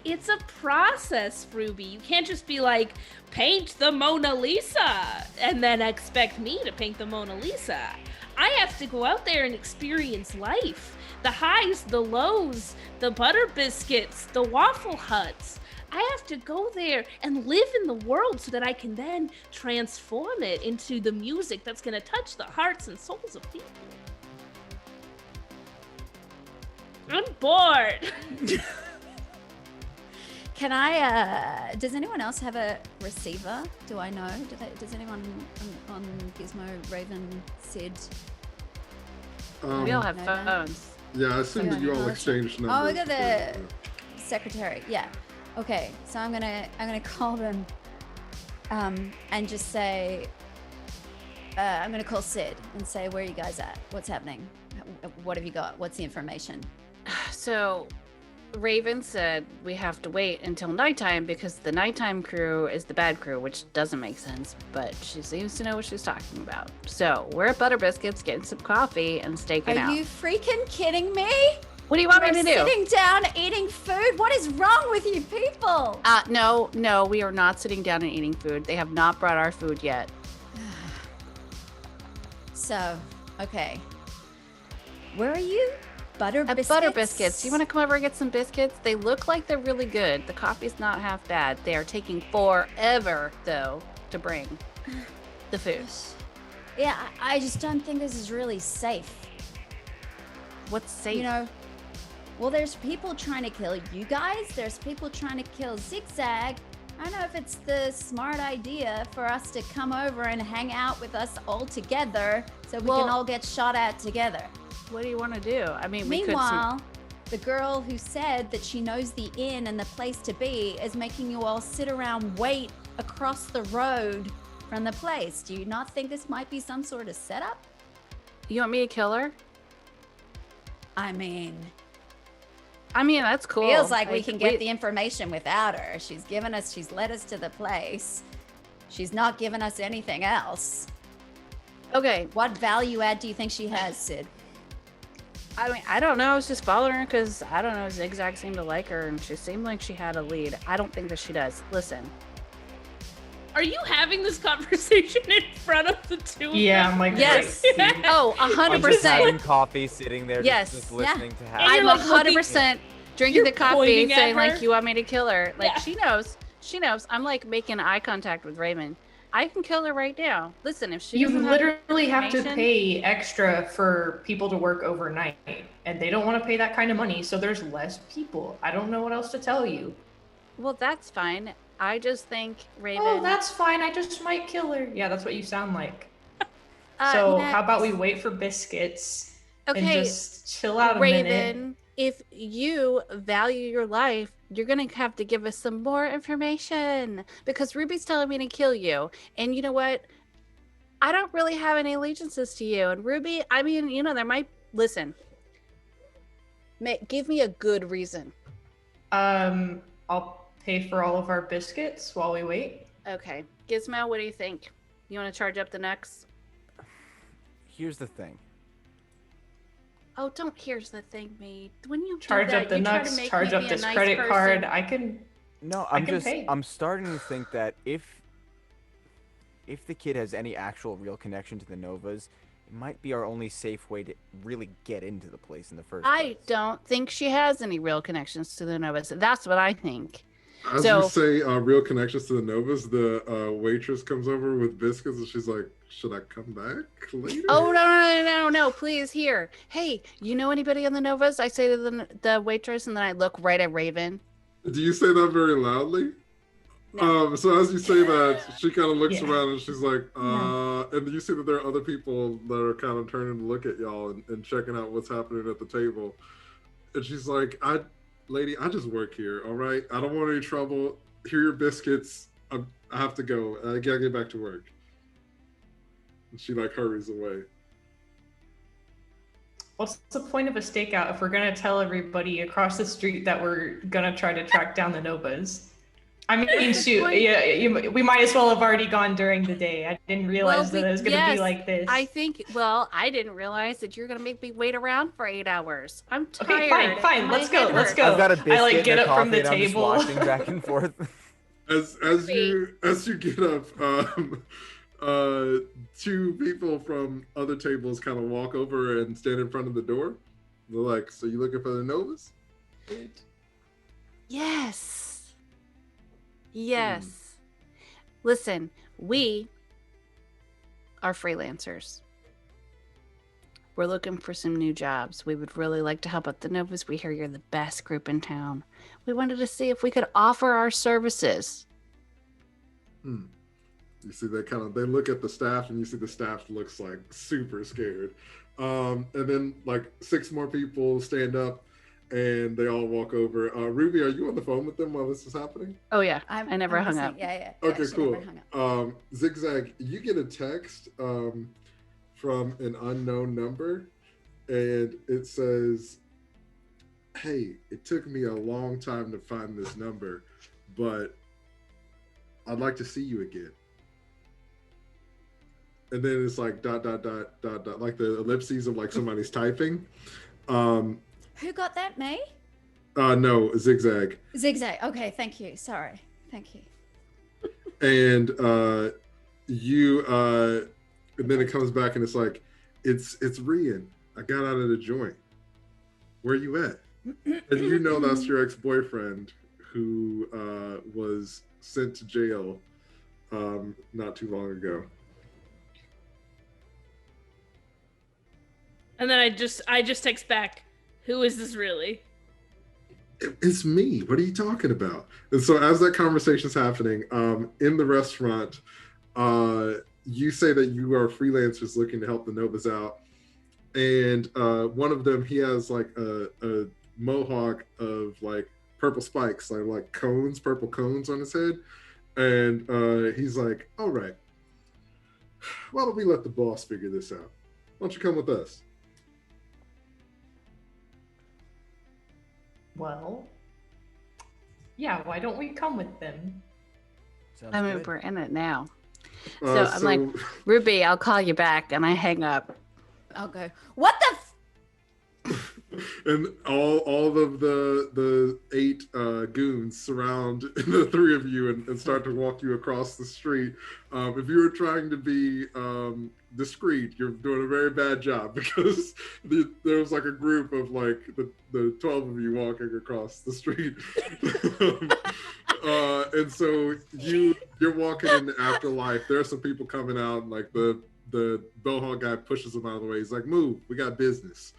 It's a process, Ruby. You can't just be like, paint the Mona Lisa, and then expect me to paint the Mona Lisa. I have to go out there and experience life. The highs, the lows, the butter biscuits, the waffle huts. I have to go there and live in the world so that I can then transform it into the music that's going to touch the hearts and souls of people. I'm bored. Can I, does anyone else have a receiver? Do I know? Does anyone on Gizmo, Ravenne, Sid? We all have know that? phones. Yeah, I assume that you all Oh, exchanged numbers. Oh, we got the secretary. Yeah. Okay, so I'm gonna call them, and just say, I'm gonna call Sid and say, where are you guys at? What's happening? What have you got? What's the information? So Ravenne said we have to wait until nighttime because the nighttime crew is the bad crew, which doesn't make sense, but she seems to know what she's talking about. So we're at Butter Biscuits getting some coffee and staking out. Are you freaking kidding me? What do you want me to do? Sitting down eating food? What is wrong with you people? No, we are not sitting down and eating food. They have not brought our food yet. So, okay. Where are you? Butter Biscuits? Butter Biscuits. You want to come over and get some biscuits? They look like they're really good. The coffee's not half bad. They are taking forever, though, to bring the food. Yeah, I just don't think this is really safe. What's safe? You know, well, there's people trying to kill you guys. There's people trying to kill Zig Zag. I don't know if it's the smart idea for us to come over and hang out with us all together so we can all get shot at together. What do you want to do? I mean, Meanwhile, the girl who said that she knows the inn and the place to be is making you all sit around wait across the road from the place. Do you not think this might be some sort of setup? You want me to kill her? I mean, that's cool. feels like we can get the information without her. She's led us to the place. She's not given us anything else. Okay. What value add do you think she has, Sid? I mean, I don't know. I was just following her because, I don't know, Zig Zag seemed to like her and she seemed like she had a lead. I don't think that she does. Listen. Are you having this conversation in front of the two of Yeah, them? I'm like, Yes. right. Oh, I'm just 100%. having coffee, sitting there, Yes. just listening to how. And you're I'm like 100% drinking the coffee, pointing at saying her? like, you want me to kill her? Like, Yeah. she knows. She knows. I'm like making eye contact with Ravenne. I can kill her right now. Listen, if she You doesn't literally have to information- pay extra for people to work overnight, and they don't want to pay that kind of money, so there's less people. I don't know what else to tell you. Well, that's fine. I just think Ravenne. Oh, that's fine. I just might kill her. Yeah, that's what you sound like. So how about we wait for biscuits, Okay, and just chill out a minute. Raven, if you value your life, you're going to have to give us some more information because Ruby's telling me to kill you. And you know what? I don't really have any allegiances to you. And Ruby, I mean, you know, there might... Listen. Give me a good reason. I'll pay for all of our biscuits while we wait. Okay. Gizmo, what do you think? You want to charge up the next? Here's the thing. Oh, don't here's the thing, me. When you Charge do that, up the you try to nuts, make charge me up be a this nice credit person. card. I can No, pay. I'm starting to think that if the kid has any actual real connection to the Novas, it might be our only safe way to really get into the place in the first place. I don't think she has any real connections to the Novas. That's what I think. As So- you say real connections to the Novas, the waitress comes over with biscuits and she's like, should I come back later? Oh, no, please, here. Hey, you know anybody on the Novas? I say to the waitress, and then I look right at Raven. Do you say that very loudly? No. So as you say that, she kind of looks Yeah. around and she's like, and you see that there are other people that are kind of turning to look at y'all and checking out what's happening at the table. And she's like, lady, I just work here, all right? I don't want any trouble. Here are your biscuits. I have to go. I gotta get back to work. And she like hurries away. What's the point of a stakeout if we're gonna tell everybody across the street that we're gonna try to track down the Novas? I mean, shoot, yeah, we might as well have already gone during the day. I didn't realize that it was gonna be like this. I didn't realize that you're gonna make me wait around for 8 hours. I'm tired. Okay, fine. My Let's go. head Let's hurts. go. I've got a biscuit I like get and a up from coffee the and I'm just table. washing back and forth. As you get up, two people from other tables kind of walk over and stand in front of the door. They're like, so you looking for the Novas? Yes. Listen, we are freelancers. We're looking for some new jobs. We would really like to help out the Novas. We hear you're the best group in town. We wanted to see if we could offer our services. You see they look at the staff and you see the staff looks like super scared. And then like 6 more people stand up and they all walk over. Ruby, are you on the phone with them while this is happening? Oh yeah, I never hung up. Yeah. Okay, she cool. never hung up. Zig Zag, you get a text from an unknown number, and it says, hey, it took me a long time to find this number, but I'd like to see you again. And then it's like ... like the ellipses of like somebody's typing. Who got that? Me? No, Zig Zag. Zig Zag. Okay, thank you. Sorry. Thank you. And and then it comes back and it's like, it's Rian. I got out of the joint. Where you at? And you know that's your ex-boyfriend who was sent to jail not too long ago. And then I just text back, who is this really? It's me. What are you talking about? And so as that conversation's happening, in the restaurant, you say that you are freelancers looking to help the Novas out. And one of them, he has like a mohawk of like purple spikes, like cones, purple cones on his head. And he's like, all right, why don't we let the boss figure this out? Why don't you come with us? Well, yeah, why don't we come with them? Sounds I mean, good. we're in it now. So I'm like, Ruby, I'll call you back, and I hang up. I'll go, what the and all of the 8 goons surround the 3 of you and start to walk you across the street. If you were trying to be discreet, you're doing a very bad job because there was like a group of like the 12 of you walking across the street. And so you're walking in the afterlife. There are some people coming out, and like the Bohawk guy pushes them out of the way. He's like, move, we got business.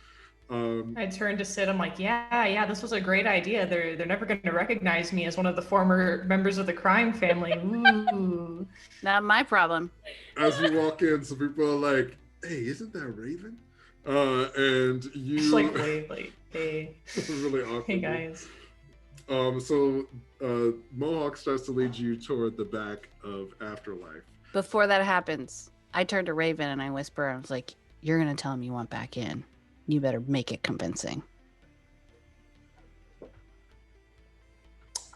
I turned to Sid. I'm like, yeah, this was a great idea. They're never going to recognize me as one of the former members of the crime family. Ooh. Not my problem. As you walk in, some people are like, hey, isn't that Raven? And you Just like wave, like, hey, really awkward. hey guys. So Mohawk starts to lead you toward the back of Afterlife. Before that happens, I turn to Raven and I whisper, I was like, you're going to tell him you want back in. You better make it convincing.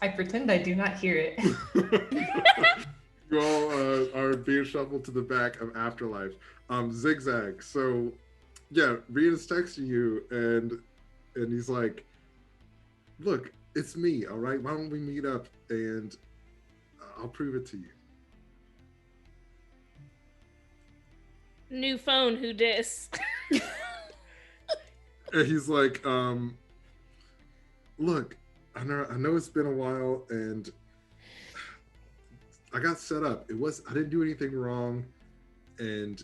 I pretend I do not hear it. You all are being shuffled to the back of Afterlife. Zig Zag. So, yeah, Rian's texting you, and he's like, "Look, it's me. All right, why don't we meet up and I'll prove it to you." New phone, who dis? And he's like, "Look, I know it's been a while, and I got set up. I didn't do anything wrong, and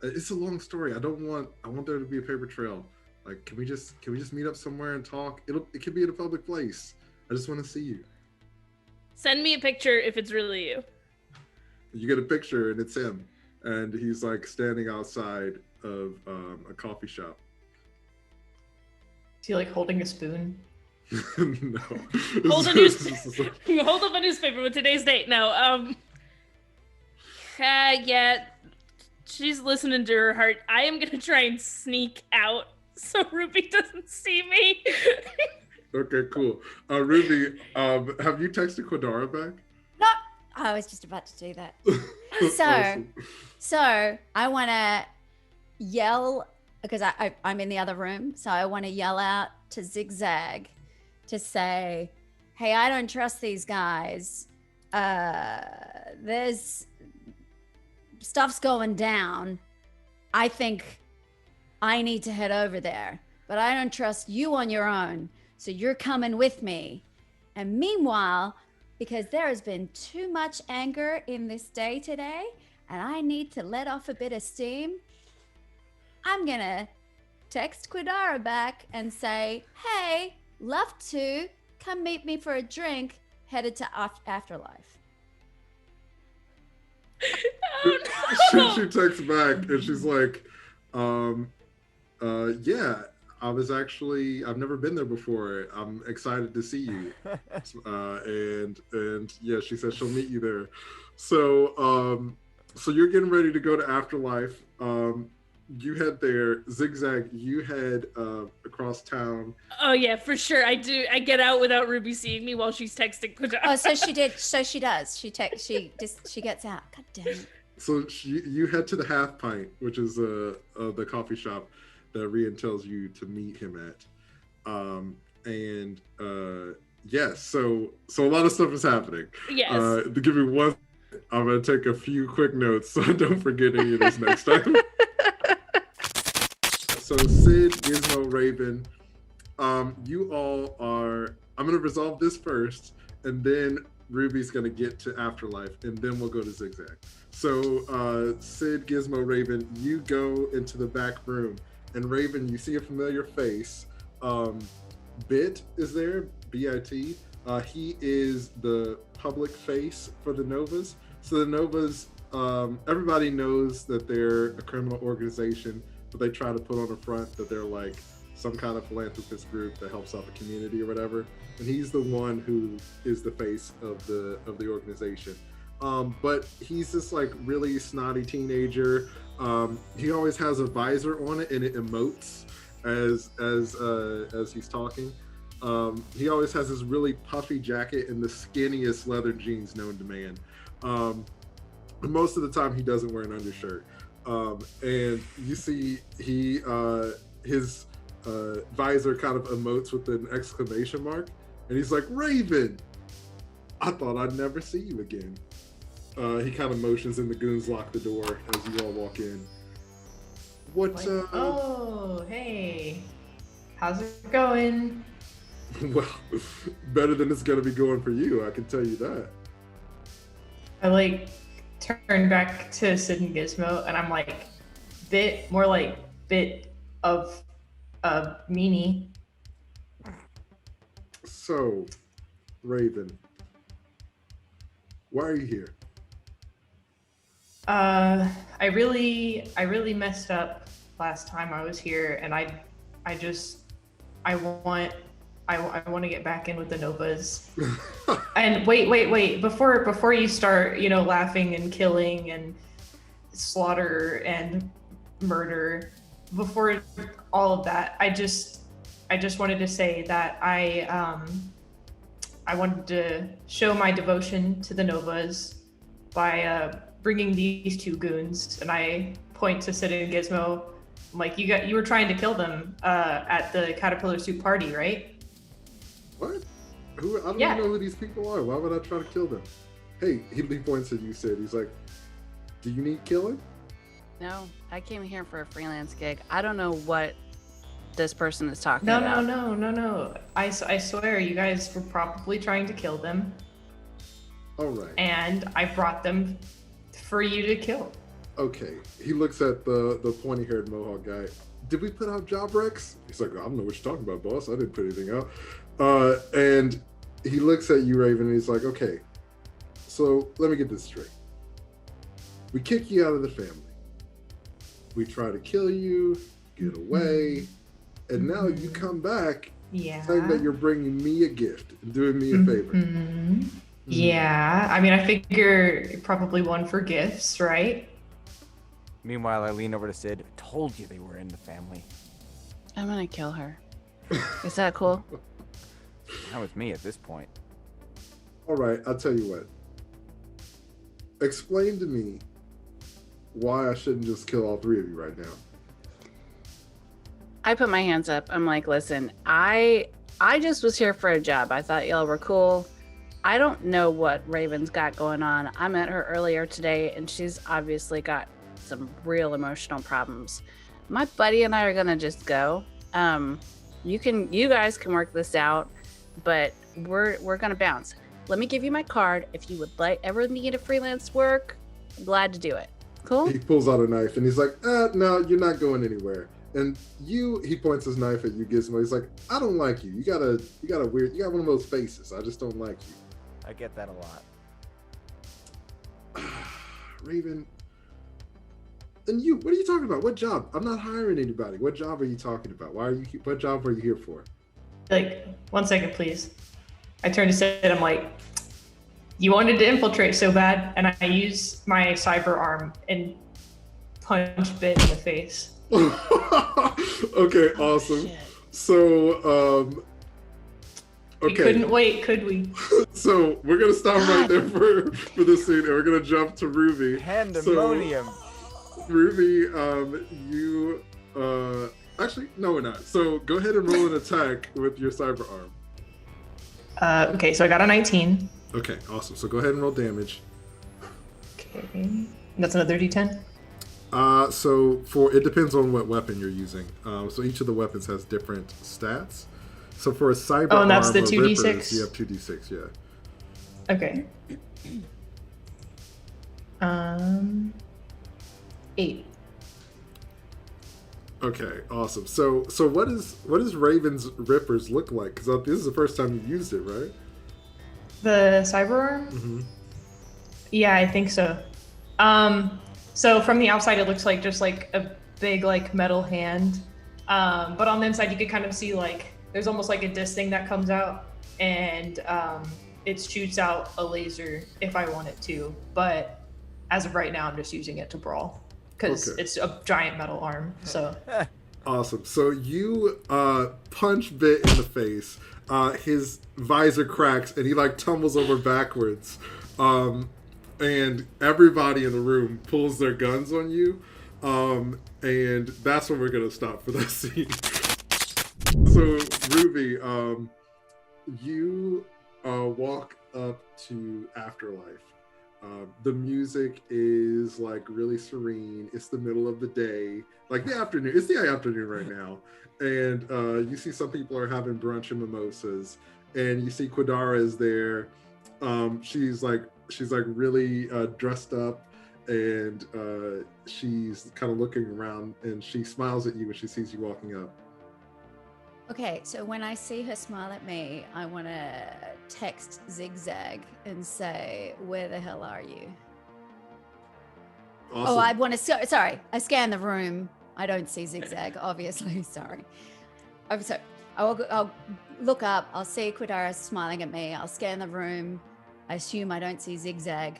it's a long story. I want there to be a paper trail. Like, can we just meet up somewhere and talk? It could be in a public place. I just want to see you." Send me a picture if it's really you. You get a picture, and it's him, and he's like standing outside of a coffee shop. Is he like holding a spoon? No. Hold up a newspaper with today's date. No, yeah, she's listening to her heart. I am gonna try and sneak out so Ruby doesn't see me. Okay, cool. Ruby, have you texted Quadara back? No, I was just about to do that. Awesome. So I want to yell, because I'm in the other room. So I want to yell out to Zig Zag to say, hey, I don't trust these guys. There's stuff's going down. I think I need to head over there, but I don't trust you on your own. So you're coming with me. And meanwhile, because there has been too much anger in this day today, and I need to let off a bit of steam, I'm gonna text Quidara back and say, hey, love to come meet me for a drink, headed to Afterlife. Oh no! She texts back and she's like, yeah, I've never been there before. I'm excited to see you. And yeah, she says she'll meet you there. So you're getting ready to go to Afterlife. You head there. Zig Zag, you head across town. Oh yeah, for sure. I do. I get out without Ruby seeing me while she's texting Quadara. Oh, so she did. So she does. She gets out. God damn it. So you head to the Half Pint, which is the coffee shop that Rian tells you to meet him at. Yes, so a lot of stuff is happening. Yes. To give me one, I'm gonna take a few quick notes so I don't forget any of this next time. So Sid, Gizmo, Raven, you all are. I'm gonna resolve this first, and then Ruby's gonna get to Afterlife, and then we'll go to Zig Zag. So Sid, Gizmo, Raven, you go into the back room, and Raven, you see a familiar face. Bit is there, B-I-T. He is the public face for the Novas. So the Novas, everybody knows that they're a criminal organization, but they try to put on a front that they're like some kind of philanthropist group that helps out the community or whatever. And he's the one who is the face of the organization. But he's this like really snotty teenager. He always has a visor on it and it emotes as he's talking. He always has this really puffy jacket and the skinniest leather jeans known to man. Most of the time he doesn't wear an undershirt. And you see his visor kind of emotes with an exclamation mark, and he's like, Raven, I thought I'd never see you again. He kind of motions and the goons lock the door as you all walk in. Oh, hey, how's it going? Well, better than it's gonna be going for you, I can tell you that. I like turn back to Sid and Gizmo, and I'm like, bit of a meanie. So, Raven, why are you here? I really messed up last time I was here, and I want to get back in with the Novas. And wait, before you start, laughing and killing and slaughter and murder, before all of that, I just wanted to say that I wanted to show my devotion to the Novas by bringing these two goons, and I point to Sid and Gizmo. I'm like, you were trying to kill them at the Caterpillar Soup party, right? What? Who? I don't Yeah. even know who these people are. Why would I try to kill them? Hey, he points at you, Sid. He's like, do you need killing? No, I came here for a freelance gig. I don't know what this person is talking about. No. I swear, you guys were probably trying to kill them, All right. and I brought them for you to kill. Okay. He looks at the pointy-haired mohawk guy. Did we put out job recs? He's like, I don't know what you're talking about, boss. I didn't put anything out. And he looks at you, Raven, and he's like, okay, so let me get this straight. We kick you out of the family. We try to kill you, get away, and now you come back Yeah. saying that you're bringing me a gift and doing me a favor. Mhm. Yeah. I mean, I figure probably one for gifts, right? Meanwhile, I lean over to Sid. Told you they were in the family. I'm gonna kill her. Is that cool? That was me at this point. All right, I'll tell you what. Explain to me why I shouldn't just kill all three of you right now. I put my hands up. I'm like, listen, I just was here for a job. I thought y'all were cool. I don't know what Raven's got going on. I met her earlier today, and she's obviously got some real emotional problems. My buddy and I are gonna just go. You guys can work this out, but we're gonna bounce. Let me give you my card. If you would ever need a freelance work, I'm glad to do it. Cool? He pulls out a knife and he's like, no, you're not going anywhere. And he points his knife at you, Gizmo. He's like, I don't like you. You got one of those faces. I just don't like you. I get that a lot. Raven, and you, what are you talking about? What job? I'm not hiring anybody. What job are you talking about? What job are you here for? Like, 1 second, please. I turn to Sid, I'm like, you wanted to infiltrate so bad, and I use my cyber arm and punch Bit in the face. Okay, awesome. Shit. So, We okay. couldn't wait, could we? So we're gonna stop right there for this scene, and we're gonna jump to Ruby. Pandemonium. So, Ruby, you actually no, we're not. So go ahead and roll an attack with your cyber arm. Okay, so I got a 19. Okay, awesome. So go ahead and roll damage. Okay, that's another D10. So it depends on what weapon you're using. So each of the weapons has different stats. So for a cyber Oh, and that's arm the or 2d6? rippers, you have 2d6, yeah. Okay. 8. Okay, awesome. So what does Raven's rippers look like? Because this is the first time you used it, right? The cyber arm? Mm-hmm. Yeah, I think so. So from the outside, it looks like just like a big like metal hand. But on the inside, you could kind of see like there's almost like a disc thing that comes out, and it shoots out a laser if I want it to. But as of right now, I'm just using it to brawl because Okay. it's a giant metal arm. So Awesome. So you punch Bit in the face. His visor cracks and he like tumbles over backwards. And everybody in the room pulls their guns on you. And that's when we're gonna stop for that scene. So Ruby, you walk up to Afterlife. The music is like really serene. It's the middle of the day, like the afternoon. It's the afternoon right now, and you see some people are having brunch and mimosas, and you see Quadara is there. She's like really dressed up, and she's kind of looking around, and she smiles at you when she sees you walking up. Okay, so when I see her smile at me, I want to text Zig Zag and say, "Where the hell are you?" Oh, I want to. Sorry, I scan the room. I don't see Zig Zag, obviously. Sorry. So I'll look up. I'll see Quidara smiling at me. I'll scan the room. I assume I don't see Zig Zag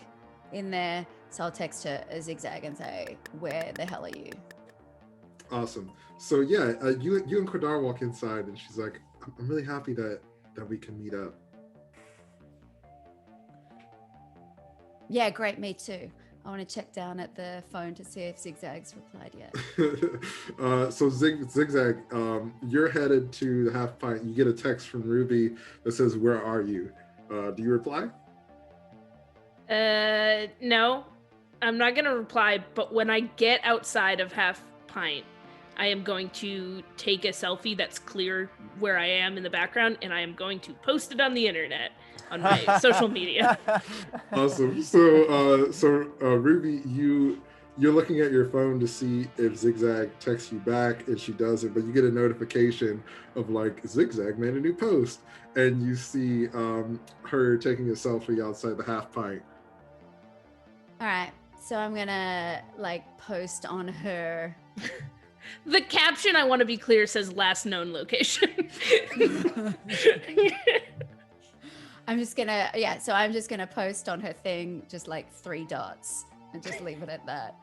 in there, so I'll text her a Zig Zag and say, "Where the hell are you?" Awesome. So yeah, you and Quidara walk inside, and she's like, "I'm really happy that we can meet up." Yeah, great. Me too. I want to check down at the phone to see if Zig Zag's replied yet. So Zig Zag, you're headed to the Half Pint. You get a text from Ruby that says, "Where are you?" Do you reply? No, I'm not gonna reply. But when I get outside of Half Pint, I am going to take a selfie that's clear where I am in the background, and I am going to post it on the internet on my social media. Awesome. So Ruby, you're looking at your phone to see if Zig Zag texts you back, and she doesn't, but you get a notification of like, Zig Zag made a new post, and you see her taking a selfie outside the Half Pint. All right, so I'm gonna like post on her. The caption, I want to be clear, says last known location. I'm just gonna post on her thing just like 3 dots and just leave it at that.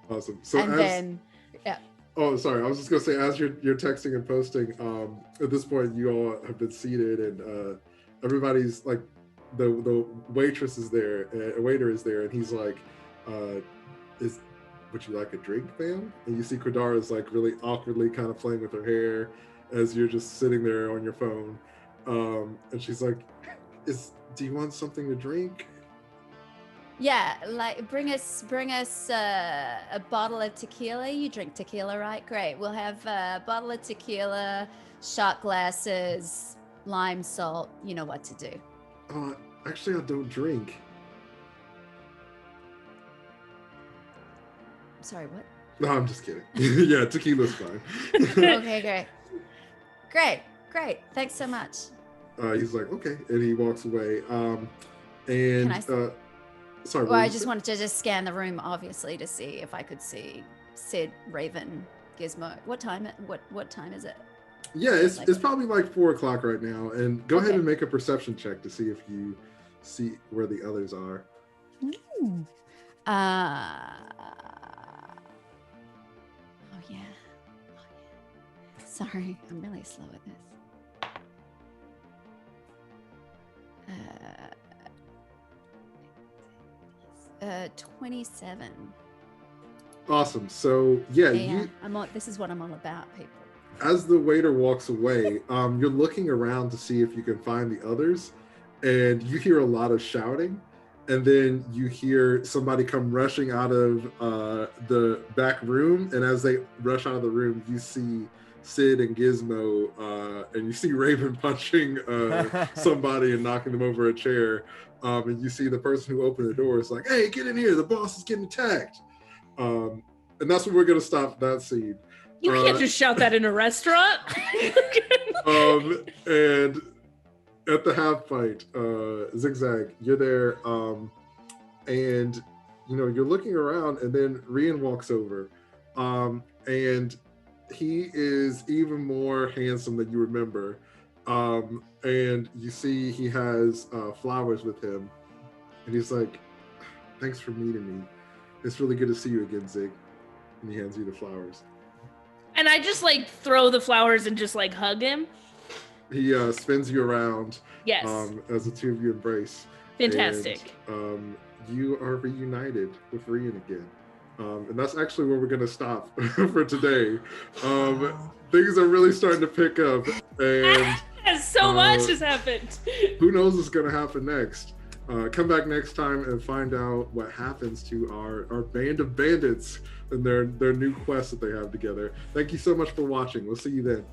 Awesome. So then oh, sorry. I was just gonna say, as you're texting and posting, at this point you all have been seated, and everybody's like, the waitress is there, a waiter is there, and he's like, would you like a drink, ma'am? And you see Quidara is like really awkwardly kind of playing with her hair as you're just sitting there on your phone. And she's like, do you want something to drink? Yeah, like bring us a bottle of tequila. You drink tequila, right? Great. We'll have a bottle of tequila, shot glasses, lime salt. You know what to do. Actually, I don't drink. Sorry, what? No, I'm just kidding. Yeah, tequila's fine. Okay, great. Thanks so much. He's like, okay, and he walks away. Sorry. Well, I just wanted to just scan the room, obviously, to see if I could see Sid, Ravenne, Gizmo. What time is it? Yeah, it's probably like 4:00 right now. And go ahead and make a perception check to see if you see where the others are. Ooh. Oh yeah. Sorry, I'm really slow at this. 27. Awesome. So yeah, this is what I'm all about, people. As the waiter walks away, you're looking around to see if you can find the others, and you hear a lot of shouting, and then you hear somebody come rushing out of the back room, and as they rush out of the room, you see Sid and Gizmo, and you see Ravenne punching somebody and knocking them over a chair, and you see the person who opened the door is like, "Hey, get in here! The boss is getting attacked." And that's where we're gonna stop that scene. You can't just shout that in a restaurant. And at the Half Pint, Zig Zag, you're there, and you're looking around, and then Rian walks over, and he is even more handsome than you remember, and you see he has flowers with him, and he's like, "Thanks for meeting me. It's really good to see you again, Zig." And he hands you the flowers. And I just like throw the flowers and just like hug him. He spins you around. Yes. As the two of you embrace. Fantastic. And, you are reunited with Rian again. And that's actually where we're going to stop for today. Things are really starting to pick up. And so much has happened. Who knows what's going to happen next? Come back next time and find out what happens to our band of bandits and their new quest that they have together. Thank you so much for watching. We'll see you then.